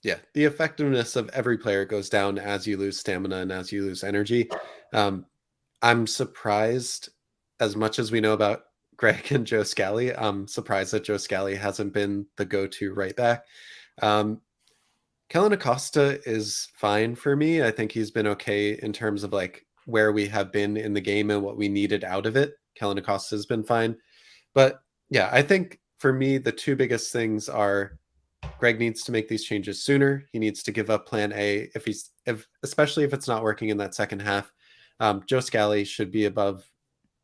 S2: Yeah, the effectiveness of every player goes down as you lose stamina and as you lose energy. I'm surprised, as much as we know about Gregg and Joe Scally, I'm surprised that Joe Scally hasn't been the go-to right back. Kellen Acosta is fine for me. I think he's been okay in terms of like where we have been in the game and what we needed out of it. Kellen Acosta has been fine. But yeah, I think for me, the two biggest things are Gregg needs to make these changes sooner. He needs to give up plan A especially if it's not working in that second half. Joe Scally should be above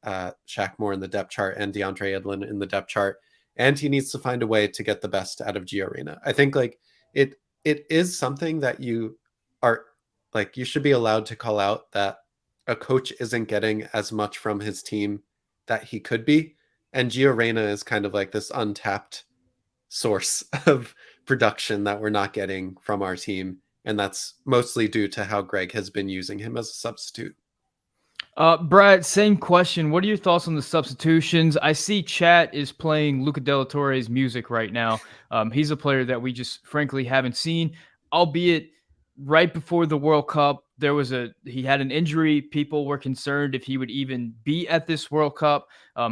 S2: Shaq Moore in the depth chart and DeAndre Edlin in the depth chart. And he needs to find a way to get the best out of Gio Reyna. I think like it is something that you are like, you should be allowed to call out that a coach isn't getting as much from his team that he could be. And Gio Reyna is kind of like this untapped source of production that we're not getting from our team. And that's mostly due to how Gregg has been using him as a substitute.
S1: Brad, same question. What are your thoughts on the substitutions? I see chat is playing Luca Della Torre's music right now. He's a player that we just frankly haven't seen, albeit right before the World Cup. He had an injury. People were concerned if he would even be at this World Cup.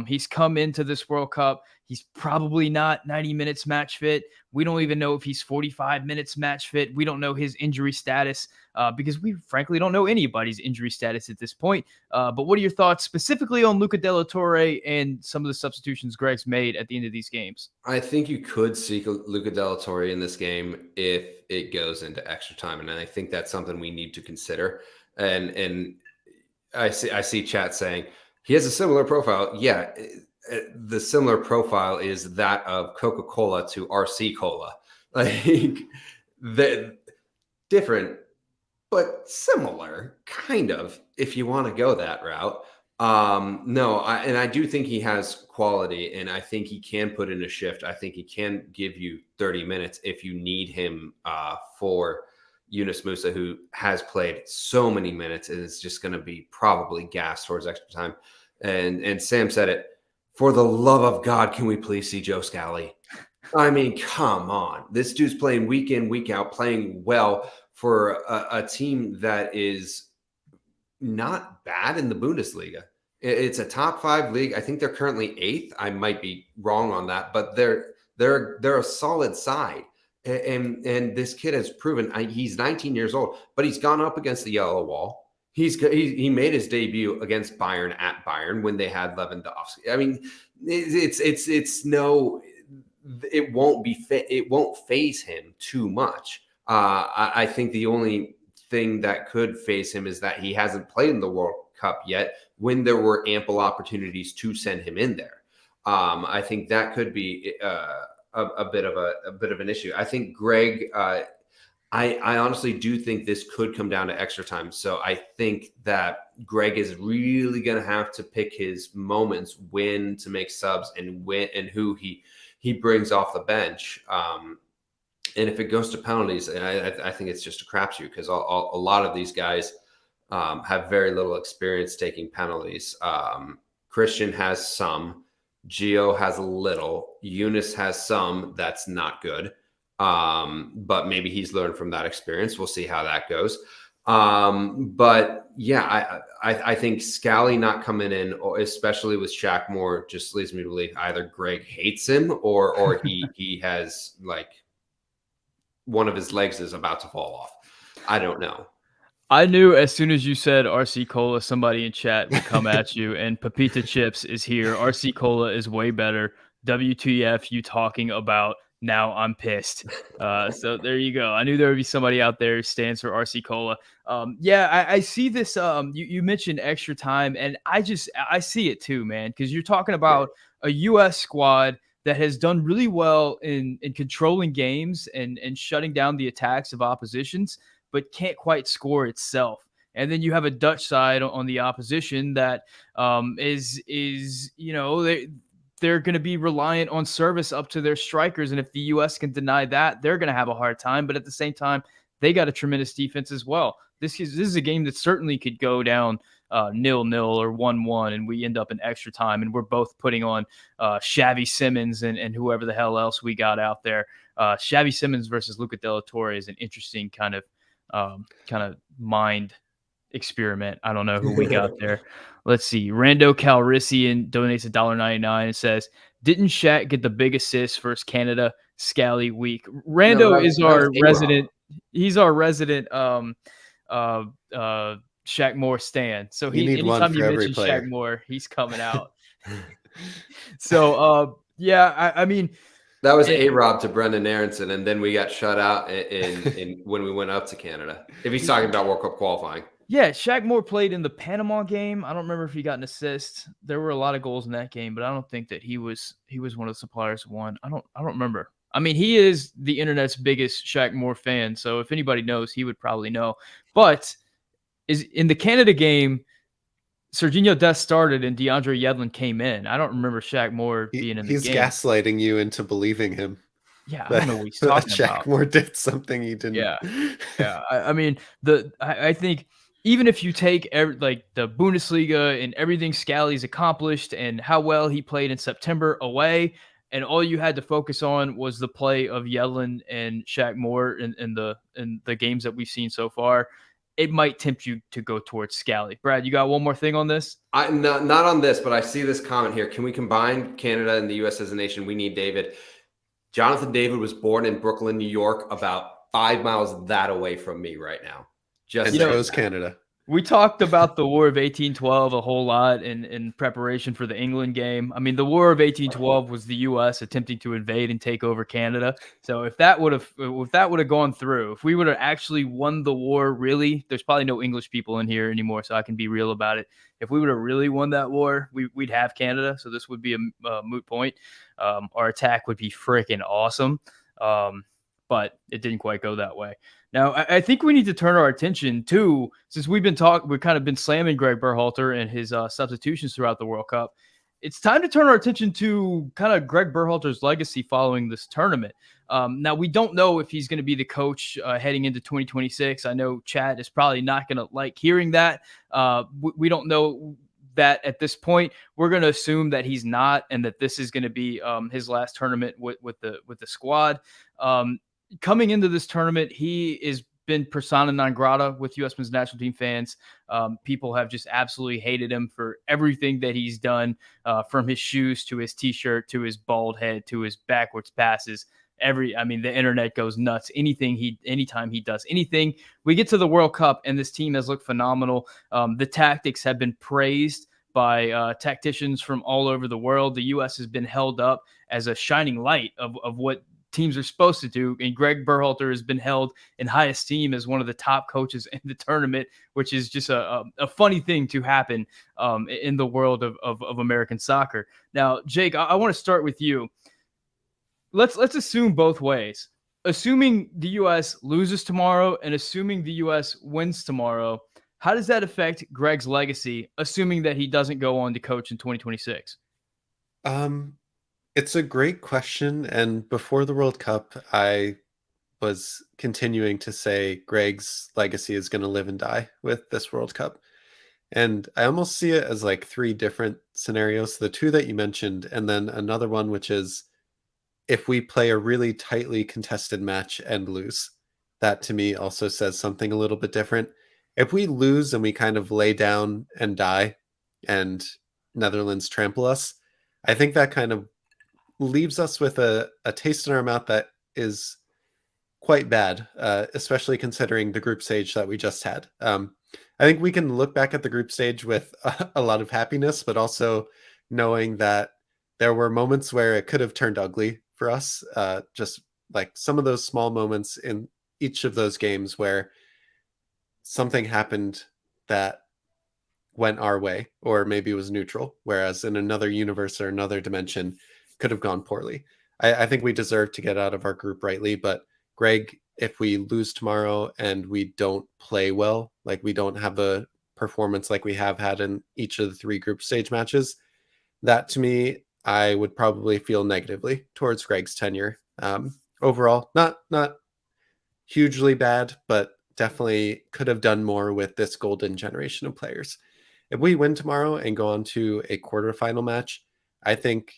S1: He's come into this World Cup. He's probably not 90 minutes match fit. We don't even know if he's 45 minutes match fit. We don't know his injury status because we frankly don't know anybody's injury status at this point. But what are your thoughts specifically on Luca Della Torre and some of the substitutions Gregg's made at the end of these games?
S3: I think you could see Luca Della Torre in this game if it goes into extra time. And I think that's something we need to consider. And I see chat saying he has a similar profile. Yeah. The similar profile is that of Coca-Cola to RC Cola, like different, but similar kind of, if you want to go that route. I do think he has quality and I think he can put in a shift. I think he can give you 30 minutes if you need him for Yunus Musa, who has played so many minutes and is just going to be probably gassed towards extra time. And Sam said it. For the love of God, can we please see Joe Scally? I mean, come on. This dude's playing week in, week out, playing well for a team that is not bad in the Bundesliga. It's a top 5 league. I think they're currently 8th. I might be wrong on that, but they're a solid side. And this kid has proven he's 19 years old, but he's gone up against the yellow wall. He made his debut against Bayern at Bayern when they had Lewandowski. I mean, it won't faze him too much. I think the only thing that could faze him is that he hasn't played in the World Cup yet when there were ample opportunities to send him in there. I think that could be a bit of an issue. I think Gregg. I honestly do think this could come down to extra time. So I think that Gregg is really going to have to pick his moments when to make subs and when and who he brings off the bench. And if it goes to penalties, I think it's just a crapshoot because a lot of these guys have very little experience taking penalties. Christian has some, Gio has a little, Yunus has some that's not good. But maybe he's learned from that experience. We'll see how that goes. But yeah, I think Scally not coming in, or especially with Shaq Moore, just leads me to believe either Gregg hates him or he has like one of his legs is about to fall off. I don't know.
S1: I knew as soon as you said RC Cola, somebody in chat would come at you, and Pepita Chips is here. RC Cola is way better. WTF, you talking about Now I'm pissed. So there you go. I knew there would be somebody out there who stands for RC Cola. Yeah, I see this. You mentioned extra time, and I see it too, man. Because you're talking about a U.S. squad that has done really well in controlling games and shutting down the attacks of oppositions, but can't quite score itself. And then you have a Dutch side on the opposition that is they're going to be reliant on service up to their strikers. And if the U.S. can deny that, they're going to have a hard time. But at the same time, they got a tremendous defense as well. This is a game that certainly could go down 0-0 or 1-1, and we end up in extra time. And we're both putting on Xavi Simons and whoever the hell else we got out there. Xavi Simons versus Luca De La Torre is an interesting kind of mind experiment. I don't know who we got there. Let's see. Rando Calrissian donates $1.99 and says, "Didn't Shaq get the big assist versus Canada? Scally week." Rando is our resident. He's our resident Shaq Moore stan. So anytime you mention Shaq Moore, he's coming out. So yeah, I mean,
S3: that was A-Rob to Brendan Aronson, and then we got shut out in when we went up to Canada. If he's talking about World Cup qualifying.
S1: Yeah, Shaq Moore played in the Panama game. I don't remember if he got an assist. There were a lot of goals in that game, but I don't think that he was one of the suppliers who won. I don't remember. I mean, he is the internet's biggest Shaq Moore fan, so if anybody knows, he would probably know. But is in the Canada game, Serginho Dest started and DeAndre Yedlin came in. I don't remember Shaq Moore being in the game.
S2: He's gaslighting you into believing him.
S1: Yeah, I don't know what he's talking about.
S2: Shaq Moore did something he didn't.
S1: Yeah. I mean, I think even if you take like the Bundesliga and everything Scally's accomplished and how well he played in September away, and all you had to focus on was the play of Yedlin and Shaq Moore in the games that we've seen so far, it might tempt you to go towards Scally. Brad, you got one more thing on this?
S3: Not on this, but I see this comment here. Can we combine Canada and the U.S. as a nation? We need David. Jonathan David was born in Brooklyn, New York, about 5 miles that away from me right now.
S2: Just goes Canada.
S1: We talked about the War of 1812 a whole lot in preparation for the England game. I mean, the War of 1812 was the U.S. attempting to invade and take over Canada. So if that would have gone through, if we would have actually won the war, really, there's probably no English people in here anymore, so I can be real about it. If we would have really won that war, we'd have Canada. So this would be a moot point. Our attack would be freaking awesome. But it didn't quite go that way. Now, I think we need to turn our attention to, since we've kind of been slamming Gregg Berhalter and his substitutions throughout the World Cup. It's time to turn our attention to kind of Gregg Berhalter's legacy following this tournament. Now, we don't know if he's going to be the coach heading into 2026. I know Chad is probably not going to like hearing that. We don't know that at this point. We're going to assume that he's not, and that this is going to be his last tournament with the squad. Coming into this tournament, he has been persona non grata with U.S. men's national team fans. People have just absolutely hated him for everything that he's done, from his shoes to his T-shirt to his bald head to his backwards passes. The internet goes nuts. Anytime he does anything, we get to the World Cup and this team has looked phenomenal. The tactics have been praised by tacticians from all over the world. The U.S. has been held up as a shining light of what teams are supposed to do, and Gregg Berhalter has been held in high esteem as one of the top coaches in the tournament, which is just a funny thing to happen in the world of American soccer. Now, Jake, I want to start with you. Let's assume both ways. Assuming the U.S. loses tomorrow and assuming the U.S. wins tomorrow, how does that affect Gregg's legacy, assuming that he doesn't go on to coach in 2026?
S2: It's a great question. And before the World Cup, I was continuing to say Gregg's legacy is going to live and die with this World Cup. And I almost see it as like three different scenarios. The two that you mentioned, and then another one, which is if we play a really tightly contested match and lose. That to me also says something a little bit different. If we lose and we kind of lay down and die and Netherlands trample us, I think that kind of leaves us with a taste in our mouth that is quite bad, especially considering the group stage that we just had. I think we can look back at the group stage with a lot of happiness, but also knowing that there were moments where it could have turned ugly for us. Just like some of those small moments in each of those games where something happened that went our way, or maybe it was neutral, whereas in another universe or another dimension could have gone poorly. I think we deserve to get out of our group rightly, but Greg, if we lose tomorrow and we don't play well, like we don't have a performance like we have had in each of the 3 group stage matches, that to me, I would probably feel negatively towards Greg's tenure. Overall, not hugely bad, but definitely could have done more with this golden generation of players. If we win tomorrow and go on to a quarterfinal match, I think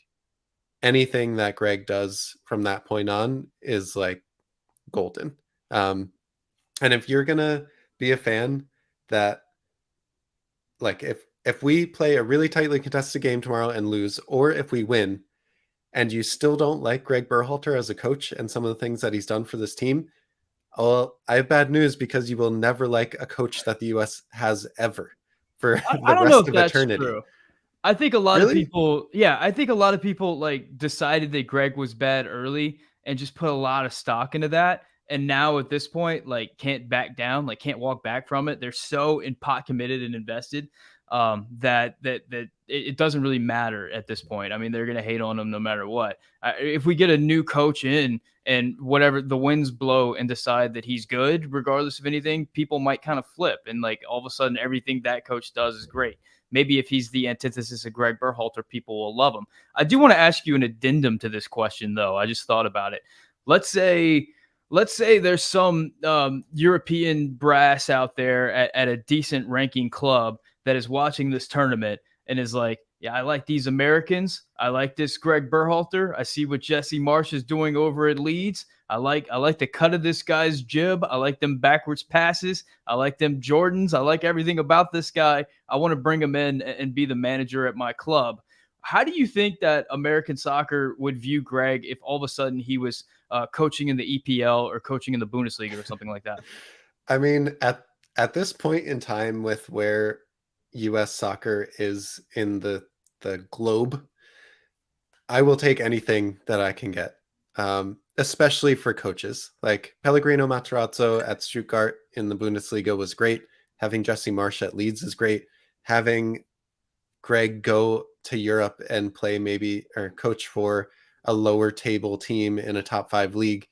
S2: anything that Greg does from that point on is like golden. And if you're gonna be a fan that, like, if we play a really tightly contested game tomorrow and lose, or if we win and you still don't like Gregg Berhalter as a coach and some of the things that he's done for this team, well, I have bad news, because you will never like a coach that the US has ever for
S1: I
S2: the
S1: don't know
S2: rest
S1: if
S2: of
S1: that's
S2: eternity.
S1: true. I think a lot of
S2: Really?
S1: people, I think a lot of people like decided that Greg was bad early and just put a lot of stock into that. And now at this point, like can't back down, like can't walk back from it. They're so in pot committed and invested that it doesn't really matter at this point. I mean, they're going to hate on him no matter what. If we get a new coach in and whatever the winds blow and decide that he's good, regardless of anything, people might kind of flip. And like all of a sudden, everything that coach does is great. Maybe if he's the antithesis of Gregg Berhalter, people will love him. I do want to ask you an addendum to this question, though. I just thought about it. Let's say there's some European brass out there at a decent ranking club that is watching this tournament and is like, yeah, I like these Americans. I like this Gregg Berhalter. I see what Jesse Marsch is doing over at Leeds. I like the cut of this guy's jib. I like them backwards passes. I like them Jordans. I like everything about this guy. I want to bring him in and be the manager at my club. How do you think that American soccer would view Greg if all of a sudden he was coaching in the EPL or coaching in the Bundesliga or something like that?
S2: I mean, at this point in time, with where US soccer is in the globe, I will take anything that I can get. Especially for coaches. Like Pellegrino Matarazzo at Stuttgart in the Bundesliga was great. Having Jesse Marsch at Leeds is great. Having Greg go to Europe and play maybe or coach for a lower table team in a top 5 league,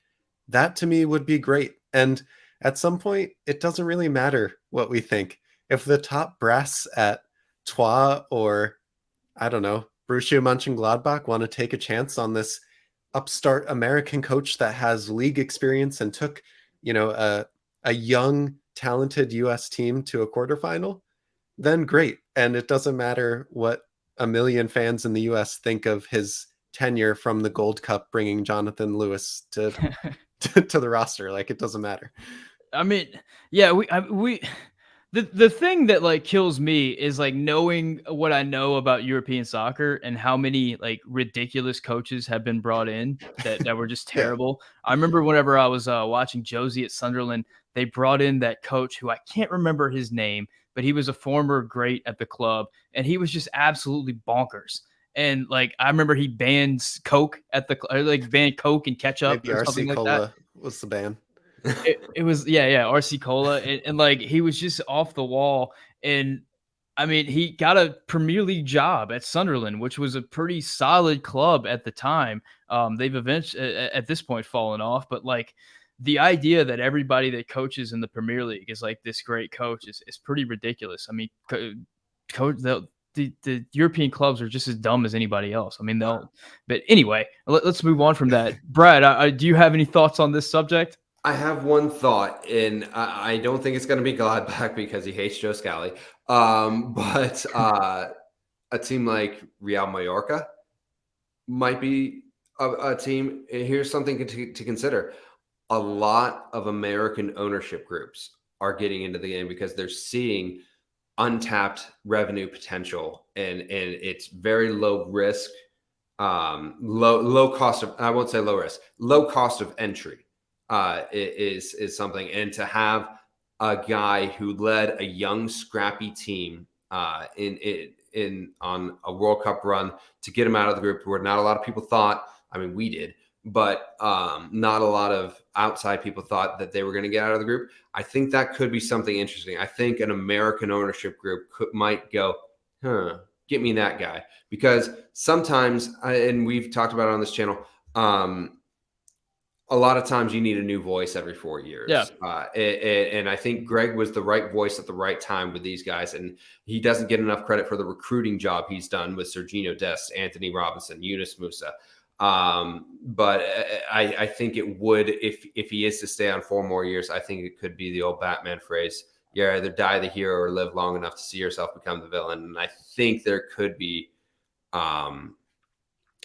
S2: that to me would be great. And at some point, it doesn't really matter what we think. If the top brass at Troyes or, I don't know, Borussia Mönchengladbach want to take a chance on this upstart American coach that has league experience and took, a young, talented US team to a quarterfinal, then great. And it doesn't matter what a million fans in the US think of his tenure from the Gold Cup, bringing Jonathan Lewis to the roster. Like, it doesn't matter.
S1: I mean, yeah, the thing that like kills me is like knowing what I know about European soccer and how many like ridiculous coaches have been brought in that were just terrible. I remember whenever I was watching Josie at Sunderland, they brought in that coach who I can't remember his name, but he was a former great at the club, and he was just absolutely bonkers. And like I remember he banned Coke at the like banned Coke and ketchup
S2: Maybe
S1: or
S2: RC
S1: something like
S2: Cola
S1: that.
S2: was the ban.
S1: It was RC Cola, and like he was just off the wall. And I mean, he got a Premier League job at Sunderland, which was a pretty solid club at the time. They've eventually at this point fallen off, but like the idea that everybody that coaches in the Premier League is like this great coach is pretty ridiculous. I mean, the European clubs are just as dumb as anybody else. I mean, but anyway, let's move on from that. Brad, do you have any thoughts on this subject?
S3: I have one thought, and I don't think it's going to be Gladbach because he hates Joe Scally. But a team like Real Mallorca might be a team. Here's something to consider. A lot of American ownership groups are getting into the game because they're seeing untapped revenue potential, and it's very low risk, low cost of, I won't say low risk, low cost of entry. Is something, and to have a guy who led a young, scrappy team in on a World Cup run to get him out of the group where not a lot of people thought. I mean, we did, but not a lot of outside people thought that they were going to get out of the group. I think that could be something interesting. I think an American ownership group might go, get me that guy. Because sometimes, and we've talked about it on this channel, a lot of times you need a new voice every 4 years.
S1: Yeah.
S3: And I think Gregg was the right voice at the right time with these guys. And he doesn't get enough credit for the recruiting job he's done with Sergiño Dest, Anthony Robinson, Yunus Musa. But I think it would, if he is to stay on 4 more years, I think it could be the old Batman phrase, you either die the hero or live long enough to see yourself become the villain. And I think there could be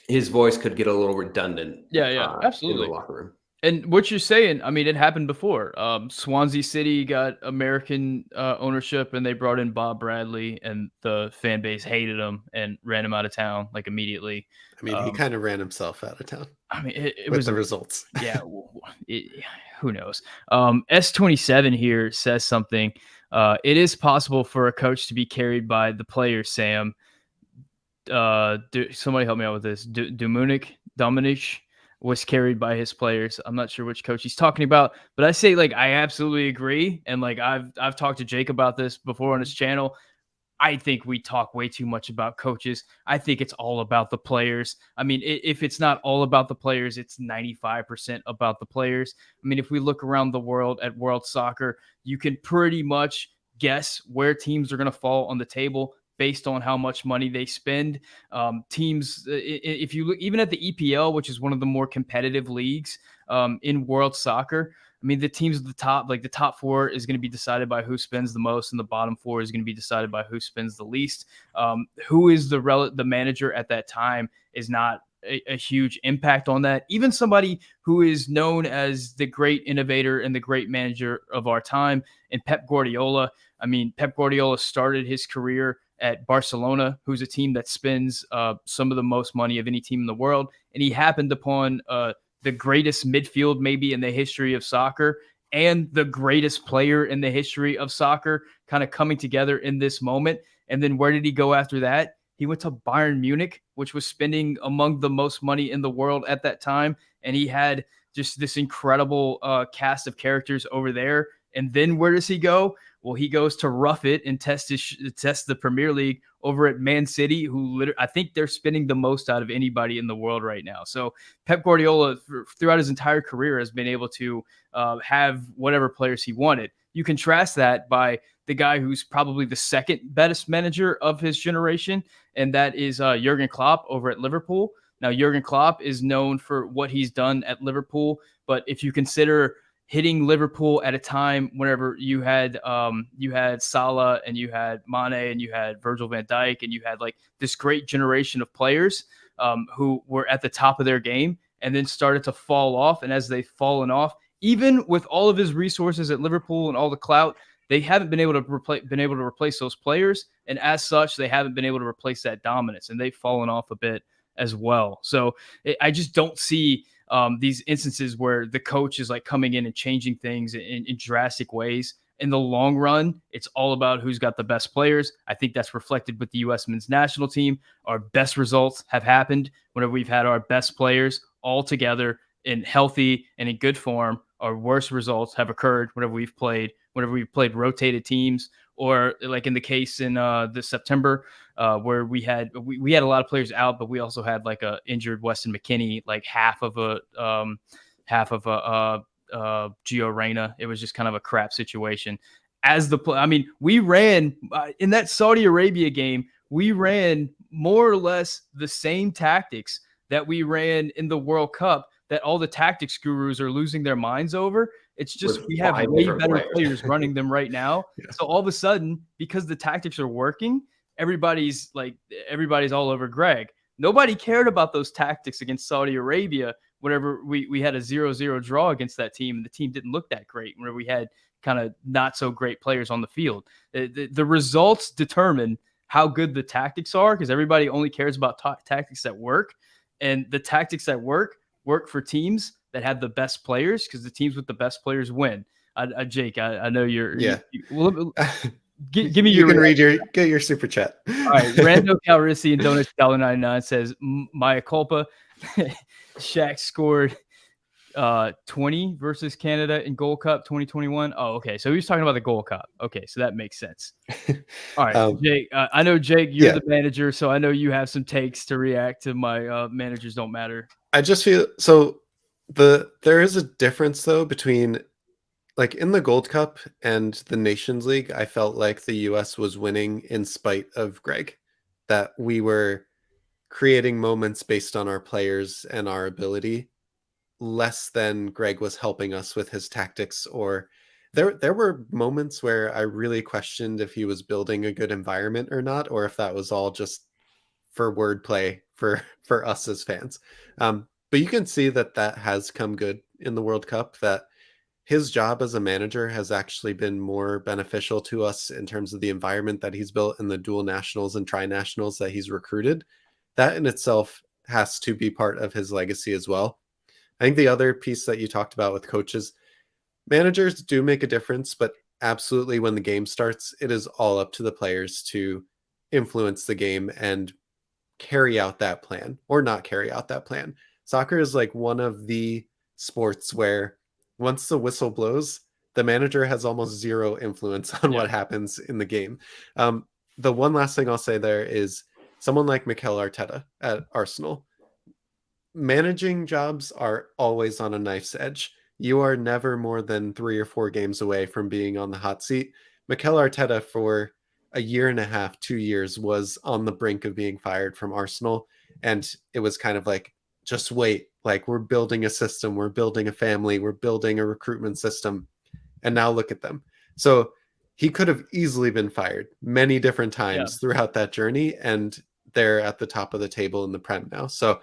S3: his voice could get a little redundant.
S1: Yeah, absolutely.
S3: In the locker room.
S1: And what you're saying, I mean, it happened before. Swansea City got American ownership, and they brought in Bob Bradley, and the fan base hated him and ran him out of town like immediately.
S2: I mean, he kind of ran himself out of town.
S1: I mean, it
S2: with
S1: was
S2: the results.
S1: Yeah, who knows? S27 here says something. It is possible for a coach to be carried by the players, Sam. Somebody help me out with this. Dominic was carried by his players. I'm not sure which coach he's talking about, but I say, like, I absolutely agree. And like, I've talked to Jake about this before on his channel. I think we talk way too much about coaches. I think it's all about the players. I mean, if it's not all about the players, it's 95% about the players. I mean, if we look around the world at world soccer, you can pretty much guess where teams are going to fall on the table based on how much money they spend. Teams, if you look even at the EPL, which is one of the more competitive leagues in world soccer, I mean, the teams at the top, like the top 4 is going to be decided by who spends the most, and the bottom 4 is going to be decided by who spends the least. Who is the manager at that time is not a huge impact on that. Even somebody who is known as the great innovator and the great manager of our time, and Pep Guardiola. I mean, Pep Guardiola started his career at Barcelona, who's a team that spends some of the most money of any team in the world. And he happened upon the greatest midfield maybe in the history of soccer and the greatest player in the history of soccer kind of coming together in this moment. And then where did he go after that? He went to Bayern Munich, which was spending among the most money in the world at that time. And he had just this incredible cast of characters over there. And then where does he go? Well, he goes to rough it and test the Premier League over at Man City, who I think they're spending the most out of anybody in the world right now. So Pep Guardiola, throughout his entire career, has been able to have whatever players he wanted. You contrast that by the guy who's probably the second best manager of his generation, and that is Jurgen Klopp over at Liverpool. Now, Jurgen Klopp is known for what he's done at Liverpool, but if you consider hitting Liverpool at a time whenever you had Salah and you had Mane and you had Virgil van Dijk and you had like this great generation of players who were at the top of their game and then started to fall off. And as they've fallen off, even with all of his resources at Liverpool and all the clout, they haven't been able to replace those players. And as such, they haven't been able to replace that dominance, and they've fallen off a bit as well. So I just don't see these instances where the coach is like coming in and changing things in drastic ways. In the long run, it's all about who's got the best players. I think that's reflected with the U.S. men's national team. Our best results have happened whenever we've had our best players all together in healthy and in good form. Our worst results have occurred whenever we've played rotated teams, or like in the case in this September where we had a lot of players out, but we also had like a injured Weston McKennie, like half of a Gio Reyna. It was just kind of a crap situation. We ran in that Saudi Arabia game. We ran more or less the same tactics that we ran in the World Cup that all the tactics gurus are losing their minds over. It's just we have way better players running them right now. Yeah. So all of a sudden, because the tactics are working, everybody's all over Gregg. Nobody cared about those tactics against Saudi Arabia whenever we had a 0-0 draw against that team, and the team didn't look that great, whenever we had kind of not so great players on the field. The results determine how good the tactics are, because everybody only cares about tactics that work, and the tactics that work for teams that have the best players, because the teams with the best players win. Jake, I know you're.
S2: Yeah.
S1: give me
S2: You
S1: your
S2: can
S1: reaction.
S2: get your super chat.
S1: All right, Rando Calrissian and Donuts Dollar 99 says Maya culpa. Shaq scored 20 versus Canada in Gold Cup 2021. Oh, okay. So he was talking about the Gold Cup. Okay, so that makes sense. All right, Jake. I know, Jake, you're the manager, so I know you have some takes to react to my managers don't matter.
S2: I just feel so there is a difference though between like in the Gold Cup and the Nations League. I felt like the US was winning in spite of Gregg, that we were creating moments based on our players and our ability, less than Gregg was helping us with his tactics. Or there were moments where I really questioned if he was building a good environment or not, or if that was all just for wordplay for us as fans. But you can see that has come good in the World Cup, that his job as a manager has actually been more beneficial to us in terms of the environment that he's built and the dual nationals and tri-nationals that he's recruited. That in itself has to be part of his legacy as well. I think the other piece that you talked about with coaches, managers do make a difference, but absolutely when the game starts, it is all up to the players to influence the game and carry out that plan or not carry out that plan. Soccer is like one of the sports where once the whistle blows, the manager has almost zero influence on what happens in the game. The one last thing I'll say there is someone like Mikel Arteta at Arsenal. Managing jobs are always on a knife's edge. You are never more than 3 or 4 games away from being on the hot seat. Mikel Arteta for a year and a half, 2 years, was on the brink of being fired from Arsenal. And it was kind of like, just wait, like we're building a system, we're building a family, we're building a recruitment system. And now look at them. So he could have easily been fired many different times throughout that journey. And they're at the top of the table in the Prem now. So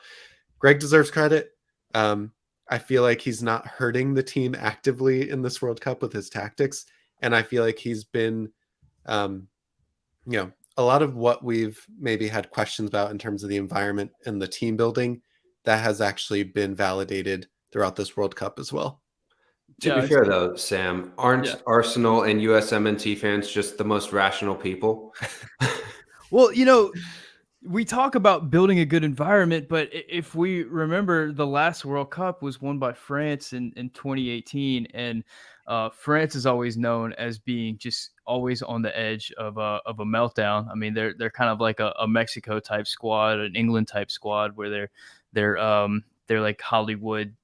S2: Gregg deserves credit. I feel like he's not hurting the team actively in this World Cup with his tactics. And I feel like he's been, a lot of what we've maybe had questions about in terms of the environment and the team building, that has actually been validated throughout this World Cup as well.
S3: To be fair, though, Sam, aren't Arsenal and USMNT fans just the most rational people?
S1: Well, we talk about building a good environment, but if we remember, the last World Cup was won by France in 2018, and France is always known as being just always on the edge of a meltdown. I mean, they're kind of like a Mexico type squad, an England type squad, where they're like Hollywood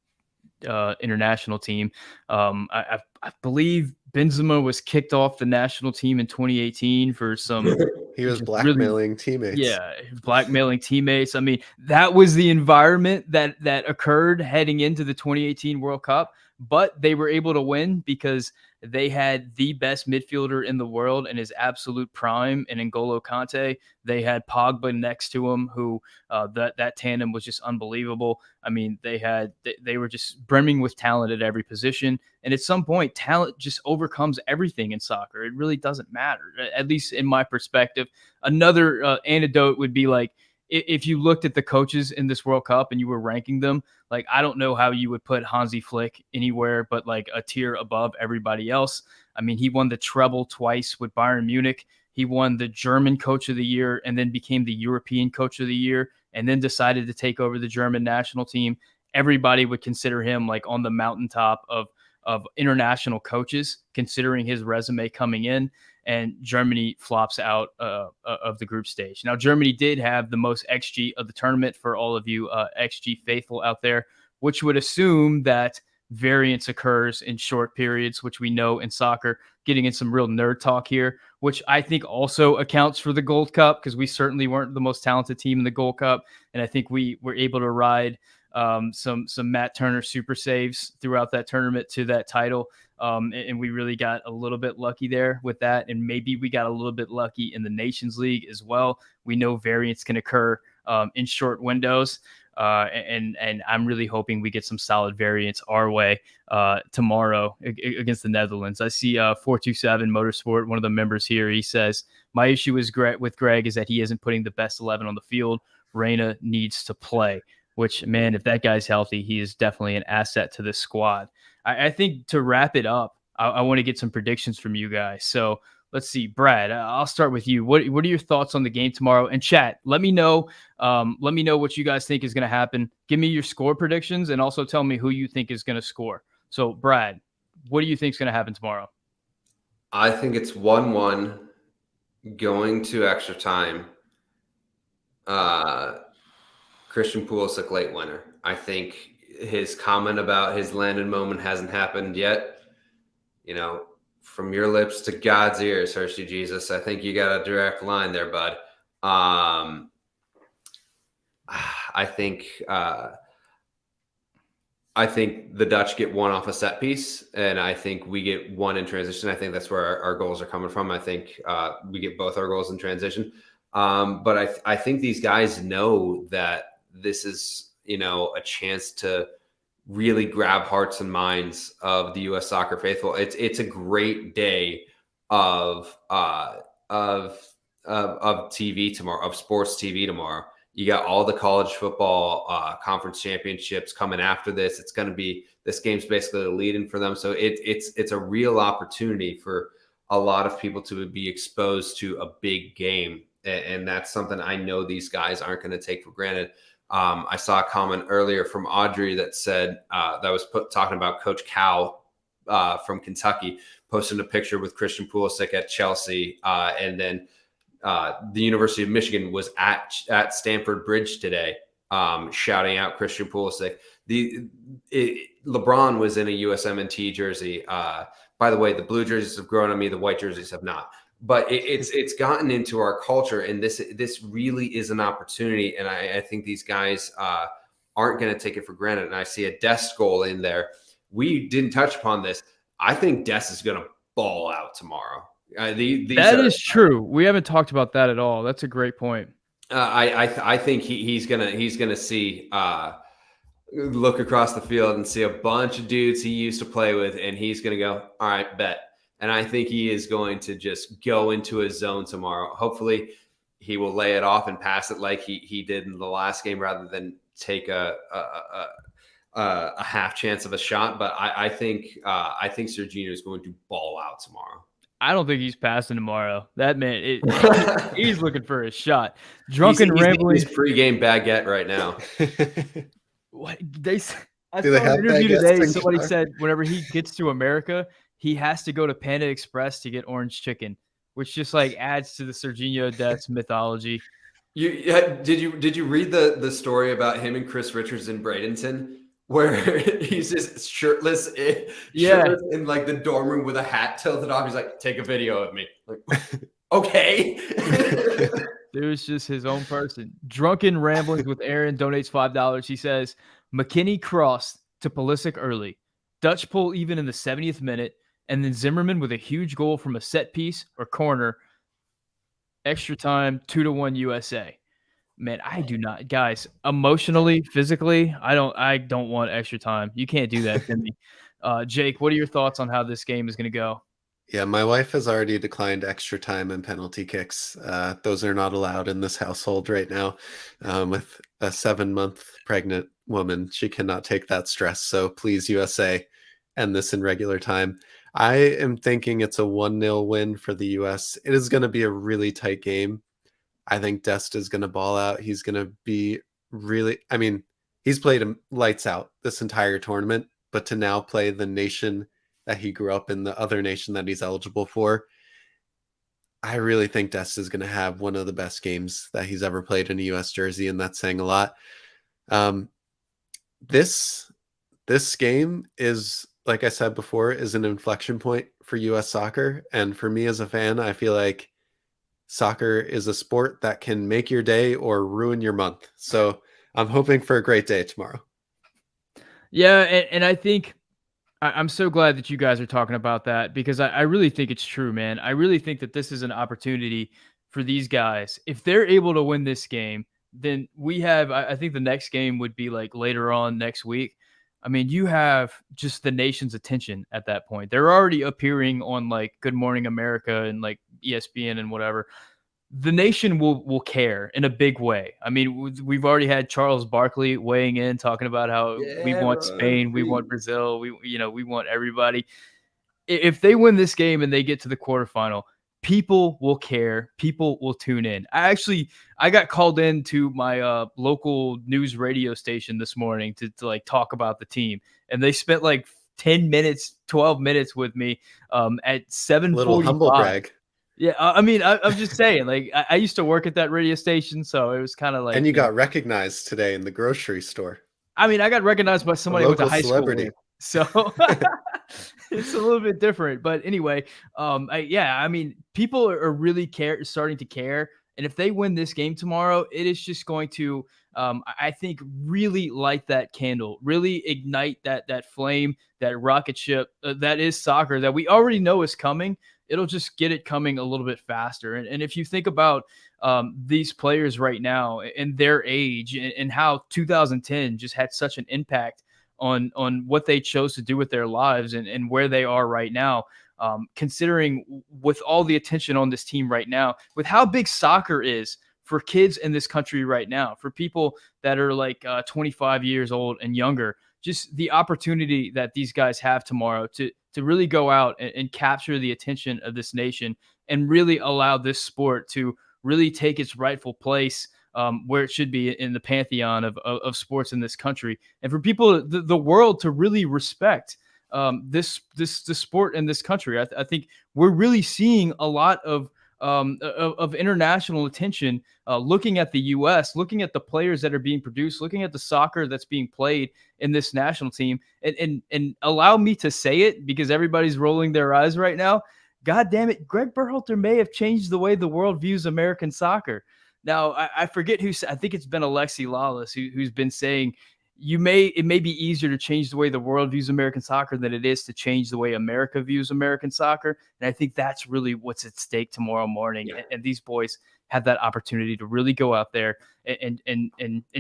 S1: international team. I believe Benzema was kicked off the national team in 2018 for some.
S2: He was blackmailing teammates.
S1: Yeah, blackmailing teammates. I mean, that was the environment that occurred heading into the 2018 World Cup. But they were able to win because they had the best midfielder in the world in his absolute prime in N'Golo Kante. They had Pogba next to him, who that tandem was just unbelievable. I mean, they were just brimming with talent at every position. And at some point, talent just overcomes everything in soccer. It really doesn't matter, at least in my perspective. Another anecdote would be like, if you looked at the coaches in this World Cup and you were ranking them, like, I don't know how you would put Hansi Flick anywhere but like a tier above everybody else. I mean, he won the treble twice with Bayern Munich. He won the German Coach of the Year and then became the European Coach of the Year and then decided to take over the German national team. Everybody would consider him like on the mountaintop of international coaches, considering his resume coming in. And Germany flops out of the group stage. Now, Germany did have the most XG of the tournament, for all of you XG faithful out there, which would assume that variance occurs in short periods, which we know in soccer. Getting in some real nerd talk here, which I think also accounts for the Gold Cup, because we certainly weren't the most talented team in the Gold Cup. And I think we were able to ride some Matt Turner super saves throughout that tournament to that title. And we really got a little bit lucky there with that. And maybe we got a little bit lucky in the Nations League as well. We know variance can occur in short windows. And I'm really hoping we get some solid variance our way tomorrow against the Netherlands. I see 427 Motorsport, one of the members here. He says, my issue with Gregg is that he isn't putting the best 11 on the field. Reyna needs to play, which, man, if that guy's healthy, he is definitely an asset to this squad. I think to wrap it up, I want to get some predictions from you guys. So let's see, Brad, I'll start with you. What are your thoughts on the game tomorrow? And chat, let me know what you guys think is going to happen. Give me your score predictions and also tell me who you think is going to score. So, Brad, what do you think is going to happen tomorrow?
S3: I think it's 1-1 going to extra time. Christian Pulisic late winner. I think his comment about his landed moment hasn't happened yet. From your lips to God's ears, Hershey Jesus. I think you got a direct line there, bud. I think the Dutch get one off a set piece, and I think we get one in transition. I think that's where our goals are coming from. I think we get both our goals in transition. But I think these guys know that this is, a chance to really grab hearts and minds of the U.S. soccer faithful. It's a great day of TV tomorrow, of sports TV tomorrow. You got all the college football conference championships coming after this. It's going to be, this game's basically the lead-in for them. So it's a real opportunity for a lot of people to be exposed to a big game. And that's something I know these guys aren't going to take for granted. I saw a comment earlier from Audrey that said that was talking about Coach Cal from Kentucky, posting a picture with Christian Pulisic at Chelsea. And then the University of Michigan was at Stamford Bridge today, shouting out Christian Pulisic. LeBron was in a USMNT jersey. By the way, the blue jerseys have grown on me. The white jerseys have not. But it's gotten into our culture, and this really is an opportunity. And I think these guys aren't going to take it for granted. And I see a Dest goal in there. We didn't touch upon this. I think Dest is going to ball out tomorrow.
S1: That is true. We haven't talked about that at all. That's a great point.
S3: I think he's gonna see look across the field and see a bunch of dudes he used to play with, and he's gonna go, all right, bet. And I think he is going to just go into his zone tomorrow. Hopefully he will lay it off and pass it like he did in the last game rather than take a half chance of a shot. But I think Serginho is going to ball out tomorrow.
S1: I don't think he's passing tomorrow. That man, he's looking for a shot. Drunken rambling.
S3: He's pre-game baguette right now.
S1: What I saw an interview today. Somebody said whenever he gets to America, he has to go to Panda Express to get orange chicken, which just like adds to the Serginho Dest mythology.
S3: Did you read the story about him and Chris Richards in Bradenton, where he's just shirtless in like the dorm room with a hat tilted off? He's like, take a video of me. Like, okay.
S1: It was just his own person. Drunken Ramblings with Aaron donates $5. He says, McKinney crossed to Pulisic early. Dutch pull even in the 70th minute. And then Zimmerman with a huge goal from a set piece or corner. Extra time, 2-1 USA. Man, I do not, guys. Emotionally, physically, I don't want extra time. You can't do that to me. Jake, what are your thoughts on how this game is going to go?
S2: Yeah, my wife has already declined extra time and penalty kicks. Those are not allowed in this household right now. With a 7-month pregnant woman, she cannot take that stress. So please, USA, end this in regular time. I am thinking it's a 1-0 win for the U.S. It is going to be a really tight game. I think Dest is going to ball out. He's going to be really, he's played him lights out this entire tournament, but to now play the nation that he grew up in, the other nation that he's eligible for, I really think Dest is going to have one of the best games that he's ever played in a U.S. jersey, and that's saying a lot. This game is, like I said before, is an inflection point for U.S. soccer. And for me as a fan, I feel like soccer is a sport that can make your day or ruin your month. So I'm hoping for a great day tomorrow.
S1: Yeah, and I think I'm so glad that you guys are talking about that, because I really think it's true, man. I really think that this is an opportunity for these guys. If they're able to win this game, then we have, I think the next game would be like later on next week. I mean, you have just the nation's attention at that point. They're already appearing on like Good Morning America and like ESPN and whatever. The nation will care in a big way. I mean, we've already had Charles Barkley weighing in, talking about how we want Spain, we want Brazil, we want everybody. If they win this game and they get to the quarterfinal, people will care. People will tune in. I got called into my local news radio station this morning to like talk about the team, and they spent like 10 minutes, 12 minutes with me at 7:45.
S2: Little humble brag.
S1: Yeah, I mean, I'm just saying, like, I used to work at that radio station, so it was kind of like.
S2: And you got recognized today in the grocery store.
S1: I mean, I got recognized by somebody I went to high
S2: celebrity.
S1: school with, so it's a little bit different. But anyway, I mean, people are really starting to care, and if they win this game tomorrow, it is just going to, I think, really light that candle, really ignite that flame, that rocket ship that is soccer that we already know is coming. It'll just get it coming a little bit faster. And if you think about these players right now and their age and how 2010 just had such an impact on what they chose to do with their lives and where they are right now, considering with all the attention on this team right now, with how big soccer is for kids in this country right now, for people that are like 25 years old and younger, just the opportunity that these guys have tomorrow to really go out and capture the attention of this nation and really allow this sport to really take its rightful place where it should be in the pantheon of sports in this country. And for people, the world to really respect this sport in this country. I think we're really seeing a lot of international attention, looking at the U.S., looking at the players that are being produced, looking at the soccer that's being played in this national team, and allow me to say it because everybody's rolling their eyes right now. God damn it, Gregg Berhalter may have changed the way the world views American soccer. Now, I forget who. I think it's been Alexi Lawless who's been saying it may be easier to change the way the world views American soccer than it is to change the way America views American soccer. And I think that's really what's at stake tomorrow morning. Yeah. And these boys have that opportunity to really go out there and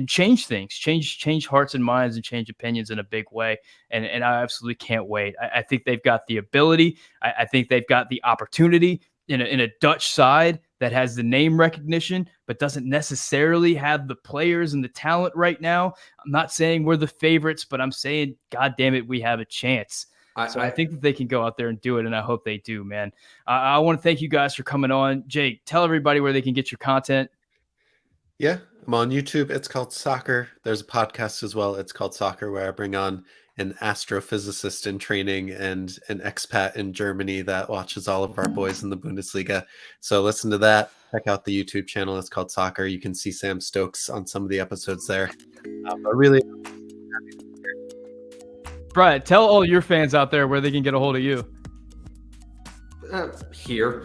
S1: change things, change hearts and minds and change opinions in a big way. And I absolutely can't wait. I think they've got the ability. I think they've got the opportunity in a Dutch side that has the name recognition, but doesn't necessarily have the players and the talent right now. I'm not saying we're the favorites, but I'm saying, God damn it, we have a chance. I think that they can go out there and do it, and I hope they do, man. I want to thank you guys for coming on. Jake, tell everybody where they can get your content.
S2: Yeah, I'm on YouTube. It's called Soccer. There's a podcast as well. It's called Soccer, where I bring on an astrophysicist in training and an expat in Germany that watches all of our boys in the Bundesliga. So listen to that. Check out the YouTube channel. It's called Soccer. You can see Sam Stokes on some of the episodes there. But really,
S1: Brian, tell all your fans out there where they can get a hold of you.
S3: Here.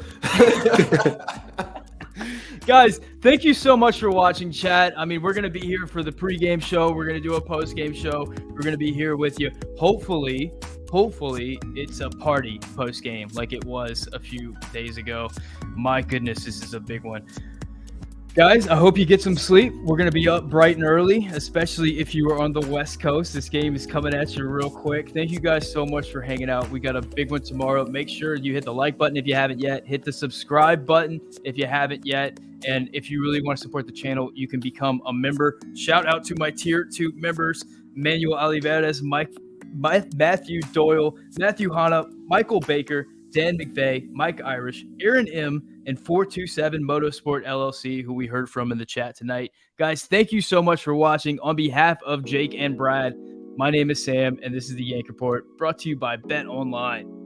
S1: Guys, thank you so much for watching, chat. I mean, we're going to be here for the pregame show. We're going to do a postgame show. We're going to be here with you. Hopefully, it's a party postgame like it was a few days ago. My goodness, this is a big one. Guys, I hope you get some sleep. We're going to be up bright and early, especially if you are on the West Coast. This game is coming at you real quick. Thank you guys so much for hanging out. We got a big one tomorrow. Make sure you hit the like button if you haven't yet. Hit the subscribe button if you haven't yet. And if you really want to support the channel, you can become a member. Shout out to my Tier 2 members, Manuel Oliveras, Matthew Doyle, Matthew Hanna, Michael Baker, Dan McVeigh, Mike Irish, Aaron M., and 427 Motorsport LLC, who we heard from in the chat tonight. Guys, thank you so much for watching. On behalf of Jake and Brad, my name is Sam, and this is the Yank Report, brought to you by Bet Online.